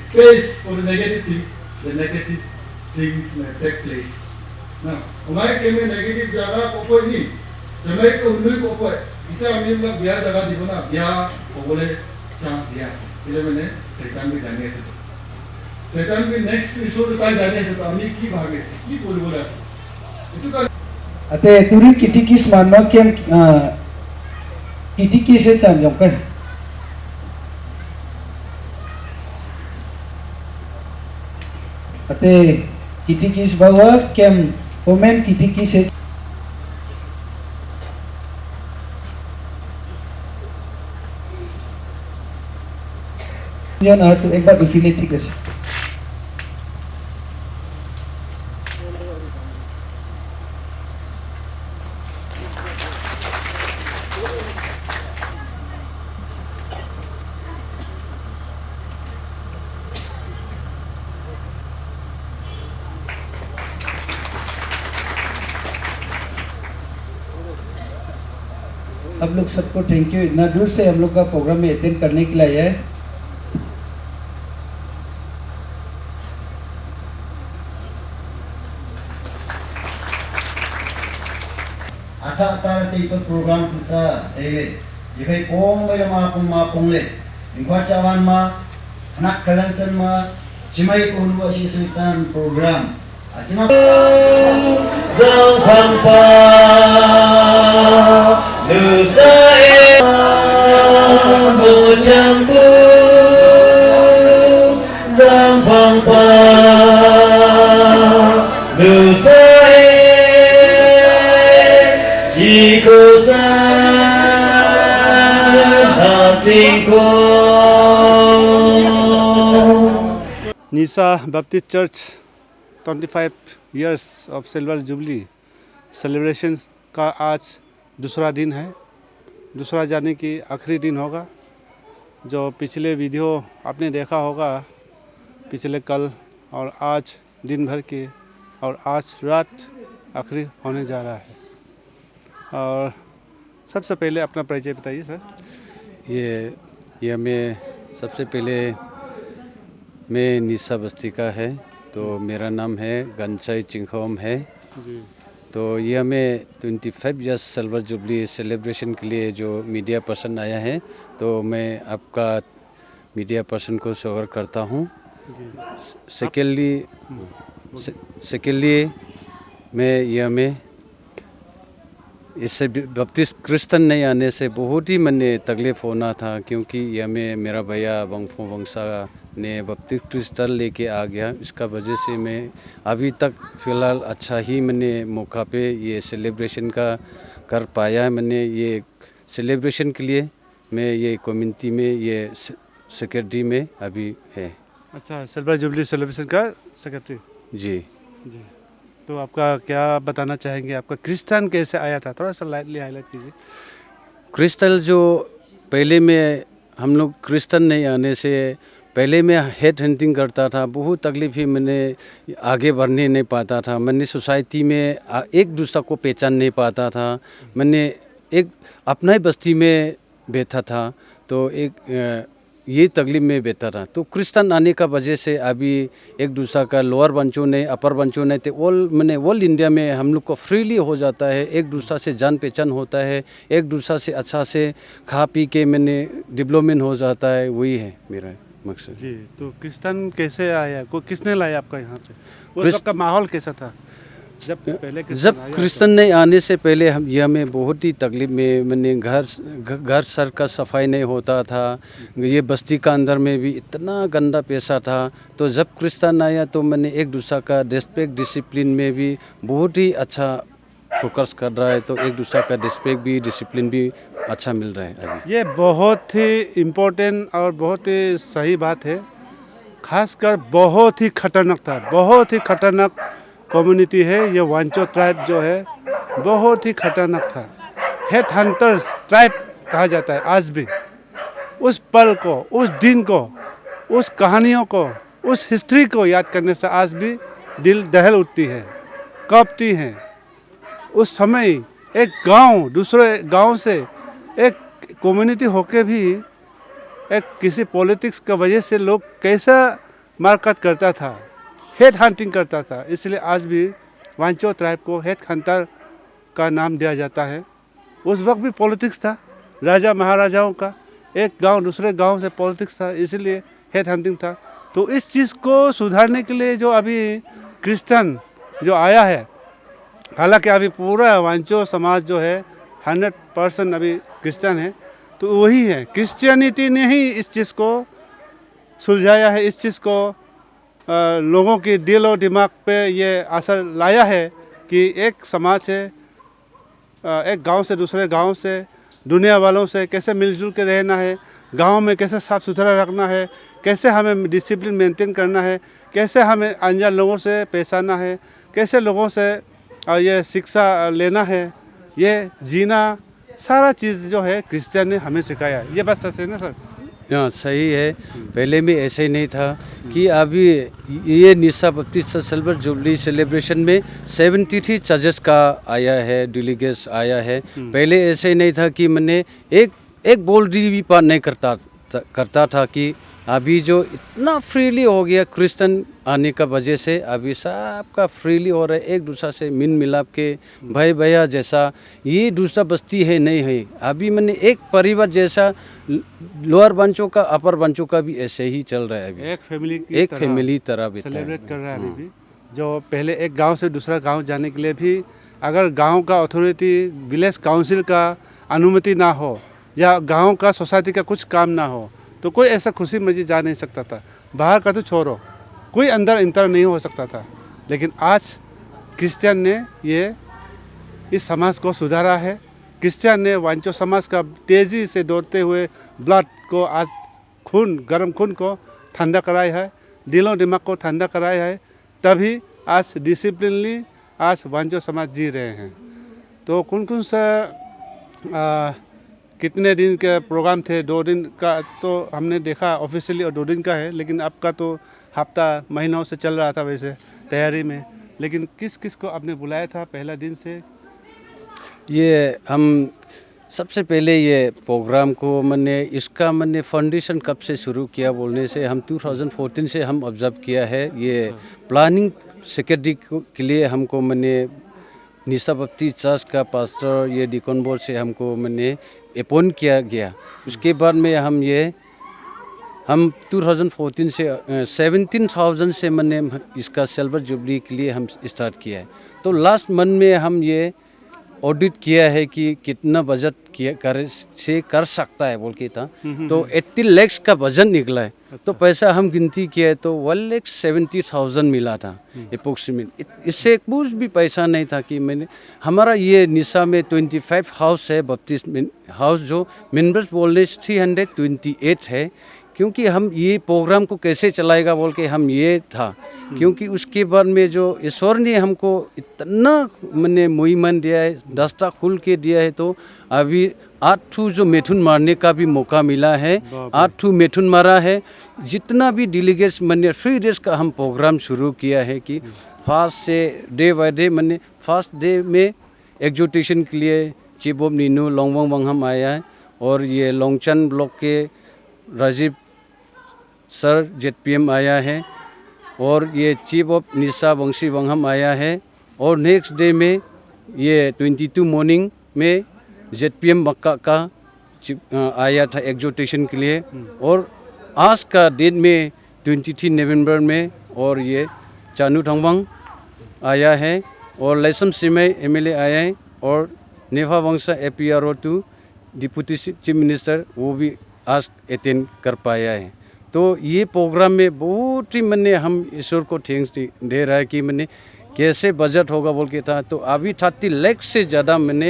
S11: space for the negative things the negative things may take place. Now, हमारे केमे negative जगह को कोई नहीं, जमे को उन्हीं को कोई, इतना हमें लोग ब्याह जगह दिखो ना, ब्याह को बोले चांस दिया से, इले मैंने शैतान भी जाने से, शैतान भी नेक्स्ट एपिसोड का जाने से तो हमें की भागे से, की बोला से, itu kan.
S1: अते तुरी किटी किस मानना क्या किटी किसे चांजों का अते किटी किस बावा क्या ओमेन किटी किसे ये ना तो एक बार इफिले ठीक है आप लोग सबको थैंक यू इतना दूर से हम लोग का प्रोग्राम में अटेंड करने के लिए आए
S7: Ata tipe program kita tele jibai pong bai ma pong le ingwa cawan ma anak kalansan ma cimai pun si sultan program acina zang phang pa nusa e bo champu zang phang pa nusa
S6: Nisa Baptist Church 25 years of Silver Jubilee celebrations का आज दूसरा दिन है दूसरा जाने की आखिरी दिन होगा जो पिछले वीडियो आपने देखा होगा पिछले कल और आज दिन भर के और आज रात आखिरी होने जा रहा है और सबसे पहले अपना परिचय बताइए सर
S12: ये मैं सबसे पहले मैं निशा बस्ती का है तो मेरा नाम है गंचाई चिंखोम है
S6: जी
S12: तो ये हमें 25 इयर्स सिल्वर जुबली सेलिब्रेशन के लिए जो मीडिया पर्सन आया है तो मैं आपका मीडिया पर्सन को स्वागत करता हूँ सेकेंडली मैं ये हमें इससे बपतिस्ट क्रिश्चियन नहीं आने से बहुत ही मैंने तकलीफ होना था क्योंकि ये हमें मेरा भैया वंफो वंशा ने बपतिस्ट क्रिश्चियन लेके आ गया इसका वजह से मैं अभी तक फ़िलहाल अच्छा ही मैंने मौका पे ये सेलिब्रेशन का कर पाया है मैंने ये सेलिब्रेशन के लिए मैं ये कम्युनिटी में ये सेक्रेटरी में अभी है।
S6: अच्छा, सिल्वर जुबली सेलिब्रेशन का सेक्रेटरी।
S12: जी
S6: जी, तो आपका क्या बताना चाहेंगे, आपका क्रिश्चियन कैसे आया था, थोड़ा सा लाइटली हाईलाइट कीजिए।
S12: क्रिस्टल जो पहले में हम लोग क्रिश्चियन नहीं आने से पहले मैं हेड हंटिंग करता था, बहुत तकलीफ ही मैंने आगे बढ़ने नहीं पाता था। मैंने सोसाइटी में एक दूसरा को पहचान नहीं पाता था। मैंने एक अपना ही बस्ती में बैठा था, तो एक ये तकलीफ में बैठा था। तो क्रिश्चियन आने का वजह से अभी एक दूसरा का लोअर बंचों ने अपर बंचों ने तो ऑल इंडिया में हम लोग को फ्रीली हो जाता है, एक दूसरा से जान पहचान होता है, एक दूसरा से अच्छा से खा पी के मैंने डेवलपमेंट हो जाता है, वही है मेरा मकसद।
S6: जी, तो क्रिश्चियन कैसे आया, को किसने लाया आपका यहाँ पे, उस वक्त का माहौल कैसा था जब
S12: क्रिश्चियन नहीं आने से पहले हम यह में बहुत ही तकलीफ में, मैंने घर सर का सफाई नहीं होता था, ये बस्ती का अंदर में भी इतना गंदा पैसा था। तो जब क्रिश्चियन आया तो मैंने एक दूसरा का रिस्पेक्ट डिसिप्लिन में भी बहुत ही अच्छा फोकस कर रहा है, तो एक दूसरा का रिस्पेक्ट भी डिसिप्लिन भी अच्छा मिल रहा है अभी।
S6: ये बहुत ही इम्पोर्टेंट और बहुत ही सही बात है, खासकर बहुत ही खतरनाक था, बहुत ही खतरनाक कम्युनिटी है ये वांचो ट्राइब जो है, बहुत ही खतरनाक था। हेड हंटर्स ट्राइब कहा जाता है आज भी। उस पल को, उस दिन को, उस कहानियों को, उस हिस्ट्री को याद करने से आज भी दिल दहल उठती है, कांपती है। उस समय एक गांव दूसरे गांव से एक कम्युनिटी होके भी एक किसी पॉलिटिक्स का वजह से लोग कैसा मारकाट करता था, हेड हंटिंग करता था। इसलिए आज भी वांचो ट्राइब को हेड हंटर का नाम दिया जाता है। उस वक्त भी पॉलिटिक्स था, राजा महाराजाओं का, एक गांव दूसरे गांव से पॉलिटिक्स था, इसलिए हेड हंटिंग था। तो इस चीज़ को सुधारने के लिए जो अभी क्रिश्चियन जो आया है, हालांकि अभी पूरा वांचो समाज जो है 100% अभी क्रिश्चियन है, तो वही है, क्रिश्चियनिटी ने ही इस चीज़ को सुलझाया है, इस चीज़ को लोगों के दिल और दिमाग पे ये असर लाया है कि एक समाज है, एक गांव से दूसरे गांव से, दुनिया वालों से कैसे मिलजुल के रहना है, गांव में कैसे साफ़ सुथरा रखना है, कैसे हमें डिसिप्लिन मेंटेन करना है, कैसे हमें अनजान लोगों से पेश आना है, कैसे लोगों से ये शिक्षा लेना है, ये जीना, सारा चीज़ जो है क्रिश्चियन ने हमें सिखाया है। ये बात सच है ना सर?
S12: हाँ सही है, पहले में ऐसे ही नहीं था कि अभी ये निशा बपतिस्ता सिल्वर जुबली सेलिब्रेशन में 73 चर्चेस का आया है, डेलीगेट्स आया है। पहले ऐसे ही नहीं था कि मैंने एक बोल्डी भी पार नहीं करता था कि अभी जो इतना फ्रीली हो गया क्रिश्चियन आने का वजह से, अभी सबका फ्रीली हो रहा है, एक दूसरा से मिल मिलाप के भाई भैया जैसा। ये दूसरा बस्ती है नहीं है, अभी मैंने एक परिवार जैसा, लोअर बंचों का अपर बंचों का भी ऐसे ही चल रहा है अभी, एक फैमिली तरह भी
S6: सेलिब्रेट कर रहा है अभी भी। जो पहले एक गांव से दूसरा गांव जाने के लिए भी अगर गांव का अथॉरिटी, विलेज काउंसिल का अनुमति ना हो या गांव का सोसाइटी का कुछ काम ना हो तो कोई ऐसा खुशी मजी जा नहीं सकता था। बाहर का तो छोड़ो, कोई अंदर इंटर नहीं हो सकता था। लेकिन आज क्रिश्चियन ने ये इस समाज को सुधारा है। क्रिश्चियन ने वांचो समाज का तेज़ी से दौड़ते हुए ब्लड को, आज गर्म खून को ठंडा कराया है, दिलों दिमाग को ठंडा कराया है, तभी आज डिसिप्लिनली आज वांचो समाज जी रहे हैं। तो कौन सा कितने दिन के प्रोग्राम थे, 2 दिन का तो हमने देखा ऑफिशियली और 2 दिन का है, लेकिन आपका तो हफ्ता महीनों से चल रहा था वैसे तैयारी में। लेकिन किस किस को आपने बुलाया था पहला दिन से?
S12: ये हम सबसे पहले ये प्रोग्राम को मैंने फाउंडेशन कब से शुरू किया बोलने से, हम 2014 से हम ऑब्जर्व किया है। ये प्लानिंग सेक्रेटरी के लिए हमको निशा बपतिस्ता चर्च का पास्टर, ये डिकॉन बोर्ड से हमको अपॉइंट किया गया। उसके बाद में हम 2014 से 17,000 से इसका सिल्वर जुबली के लिए हम स्टार्ट किया है। तो लास्ट मंथ में हम ये ऑडिट किया है कि कितना बजट कर सकता है बोल के था, तो 80 लाख का बजट निकला है। तो पैसा हम गिनती किया है तो 1,70,000 मिला था अप्रोक्सीमेट। इससे कुछ भी पैसा नहीं था कि हमारा ये निशा में 25 हाउस है, 32 हाउस जो मेंबर्स बोलने 328 है क्योंकि हम ये प्रोग्राम को कैसे चलाएगा बोल के हम ये था, क्योंकि उसके बाद में जो ईश्वर ने हमको इतना मैंने मुहिमन दिया है, रास्ता खुल के दिया है, तो अभी 8 जो मिथुन मारने का भी मौका मिला है, 8 मिथुन मारा है। जितना भी डेलीगेट्स मैंने 3 डेज का हम प्रोग्राम शुरू किया है कि फर्स्ट से डे बाय डे, मैंने फर्स्ट डे में एग्जीक्यूशन के लिए चीफ ऑफ नीनू लोंगवंग वंगहम आया है, और ये लोंगचन ब्लॉक के राजीव सर जेडपीएम आया है, और ये चीफ ऑफ निशा वंशी वंगहम आया है, और नेक्स्ट डे में ये 22 मॉर्निंग में जेडपीएम मक्का का आया था एग्जीक्यूशन के लिए, और आज का डेट में 23 नवंबर में और ये चानू थंगवांग आया है, और लैसम सिमई एमएलए आया है, और नेफा वंशा APRO 2 डिप्टी चीफ मिनिस्टर वो भी आज अटेंड कर पाया है। तो ये प्रोग्राम में बहुत ही मैंने हम ईश्वर को थैंक्स दे रहा है कि मैंने कैसे बजट होगा बोल के था, तो अभी 30 लाख से ज़्यादा मैंने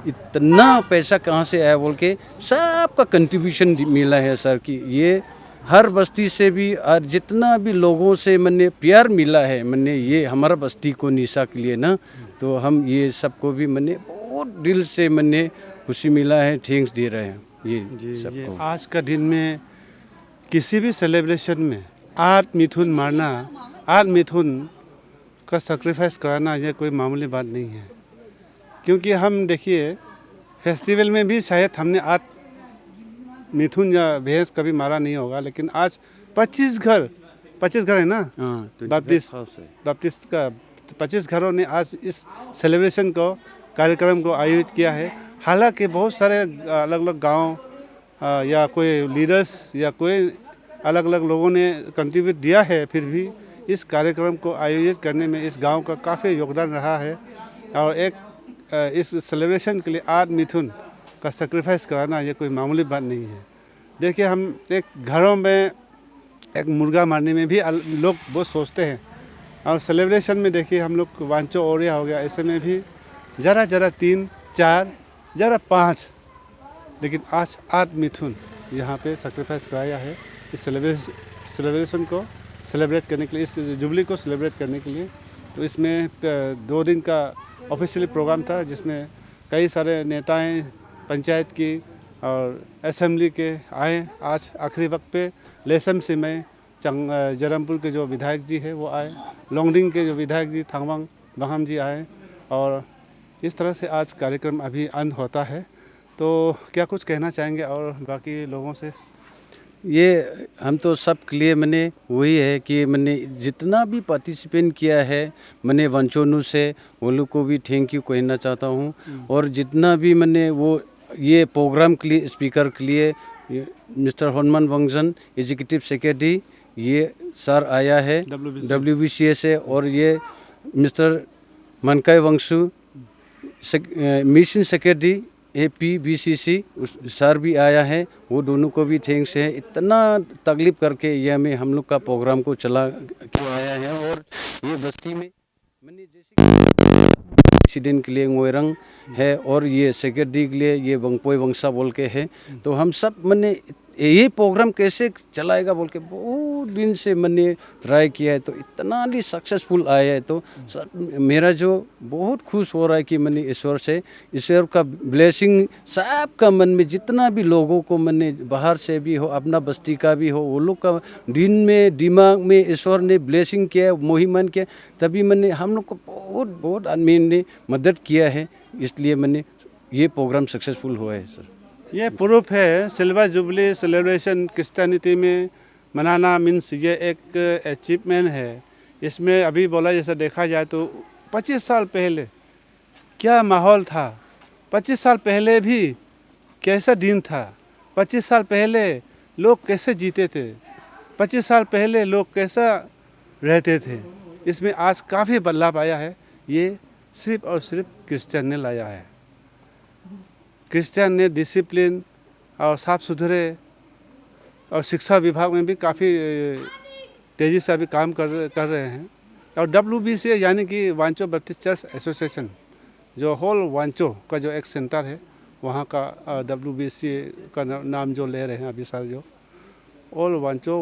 S12: इतना पैसा कहाँ से आया बोल के सबका कंट्रीब्यूशन मिला है सर। कि ये हर बस्ती से भी और जितना भी लोगों से मैंने प्यार मिला है, मैंने ये हमारा बस्ती को निशा के लिए ना, तो हम ये सबको भी मैंने बहुत दिल से मैंने खुशी मिला है, थैंक्स दे रहे हैं ये सबको।
S6: आज का दिन में किसी भी सेलिब्रेशन में 8 मिथुन मारना, 8 मिथुन का सैक्रिफाइस कराना, ये कोई मामूली बात नहीं है। क्योंकि हम देखिए फेस्टिवल में भी शायद हमने 8 मिथुन या भैंस कभी मारा नहीं होगा, लेकिन आज 25 घर है ना, बैप्टिस्ट का 25 घरों ने आज इस सेलिब्रेशन को कार्यक्रम को आयोजित किया है। हालांकि बहुत सारे अलग अलग गांव या कोई लीडर्स या कोई अलग अलग लोगों ने कंट्रीब्यूट दिया है, फिर भी इस कार्यक्रम को आयोजित करने में इस गांव का काफ़ी योगदान रहा है। और एक इस सेलिब्रेशन के लिए 8 मिथुन का सेक्रीफाइस कराना ये कोई मामूली बात नहीं है। देखिए हम एक घरों में एक मुर्गा मारने में भी लोग बहुत सोचते हैं, और सेलिब्रेशन में देखिए हम लोग वांचो ओरिया हो गया, ऐसे में भी ज़रा 3, 4, ज़रा 5, लेकिन आज 8 मिथुन यहाँ पे सेक्रीफाइस कराया है इस सेलिब्रेशन को सेलिब्रेट करने के लिए, इस जुबली को सेलिब्रेट करने के लिए। तो इसमें 2 दिन का ऑफिशियली प्रोग्राम था, जिसमें कई सारे नेताएं पंचायत की और असेंबली के आए। आज आखिरी वक्त पे लेसम सिमई जरमपुर के जो विधायक जी हैं वो आए, लोंगडिंग के जो विधायक जी थांगवांग बहाम जी आए, और इस तरह से आज कार्यक्रम अभी अंत होता है। तो क्या कुछ कहना चाहेंगे और बाकी लोगों से?
S12: ये हम तो सब के लिए मैंने वही है कि मैंने जितना भी पार्टिसिपेट किया है, मैंने वंचोनू से वो लोग को भी थैंक यू कहना चाहता हूँ। और जितना भी मैंने वो ये प्रोग्राम के लिए स्पीकर के लिए mister Hanuman Wangjan executive secretary ये सर आया है WBCA से, और ये mister Mankai Wangsu mission secretary APBCC sir भी आया है, वो दोनों को भी थैंक्स है। इतना तकलीफ करके ये हमें हम लोग का प्रोग्राम को चला क्यों आया है। और ये बस्ती में मैंने जैसे प्रेसिडेंट के लिए ngoirang है, और ये सेक्रेटरी के लिए ये बंगपोई वंशा बोल के है। तो हम सब मैंने ये प्रोग्राम कैसे चलाएगा बोल के बहुत दिन से मैंने ट्राई किया है, तो इतना भी सक्सेसफुल आया है। तो मेरा जो बहुत खुश हो रहा है कि मैंने ईश्वर का ब्लेसिंग सबका मन में, जितना भी लोगों को मैंने बाहर से भी हो, अपना बस्ती का भी हो, वो लोग का दिन में दिमाग में ईश्वर ने ब्लेसिंग किया, मोहिमान किया, तभी मैंने हम लोग को बहुत आदमी ने मदद किया है, इसलिए मैंने ये प्रोग्राम सक्सेसफुल हुआ है सर।
S6: ये प्रूफ है सिल्वर जुबली सेलिब्रेशन क्रिश्चियनिटी में मनाना मीन्स ये एक अचीवमेंट है। इसमें अभी बोला जैसा देखा जाए तो 25 साल पहले क्या माहौल था, 25 साल पहले भी कैसा दिन था, 25 साल पहले लोग कैसे जीते थे, 25 साल पहले लोग कैसा रहते थे, इसमें आज काफ़ी बदलाव आया है। ये सिर्फ और सिर्फ क्रिश्चियन ने लाया है। क्रिश्चियन ने डिसिप्लिन और साफ सुथरे और शिक्षा विभाग में भी काफ़ी तेज़ी से अभी काम कर रहे हैं। और WBCA यानी कि वांचो बैप्टिस्ट चर्च एसोसिएशन, जो होल वांचो का जो एक सेंटर है, वहाँ का WBCA का नाम जो ले रहे हैं अभी सर जो, all Wancho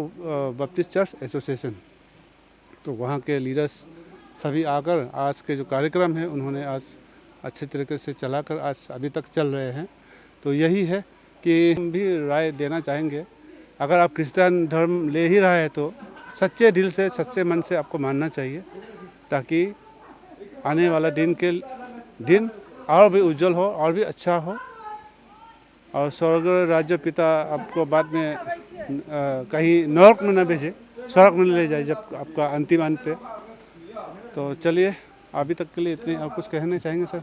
S6: Baptist church association. तो वहाँ के लीडर्स सभी आकर आज के जो कार्यक्रम है उन्होंने आज अच्छे तरीके से चलाकर आज अभी तक चल रहे हैं। तो यही है कि हम भी राय देना चाहेंगे, अगर आप क्रिश्चियन धर्म ले ही रहा है तो सच्चे दिल से सच्चे मन से आपको मानना चाहिए, ताकि आने वाला दिन और भी उज्जवल हो और भी अच्छा हो, और स्वर्ग राज्य पिता आपको बाद में कहीं नरक में न भेजे, स्वर्ग में ले जाए जब आपका अंतिम अंत पे। तो चलिए अभी तक के लिए इतने, और कुछ कहना चाहेंगे सर?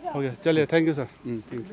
S6: हो गया, चलिए, thank you sir. Thank you.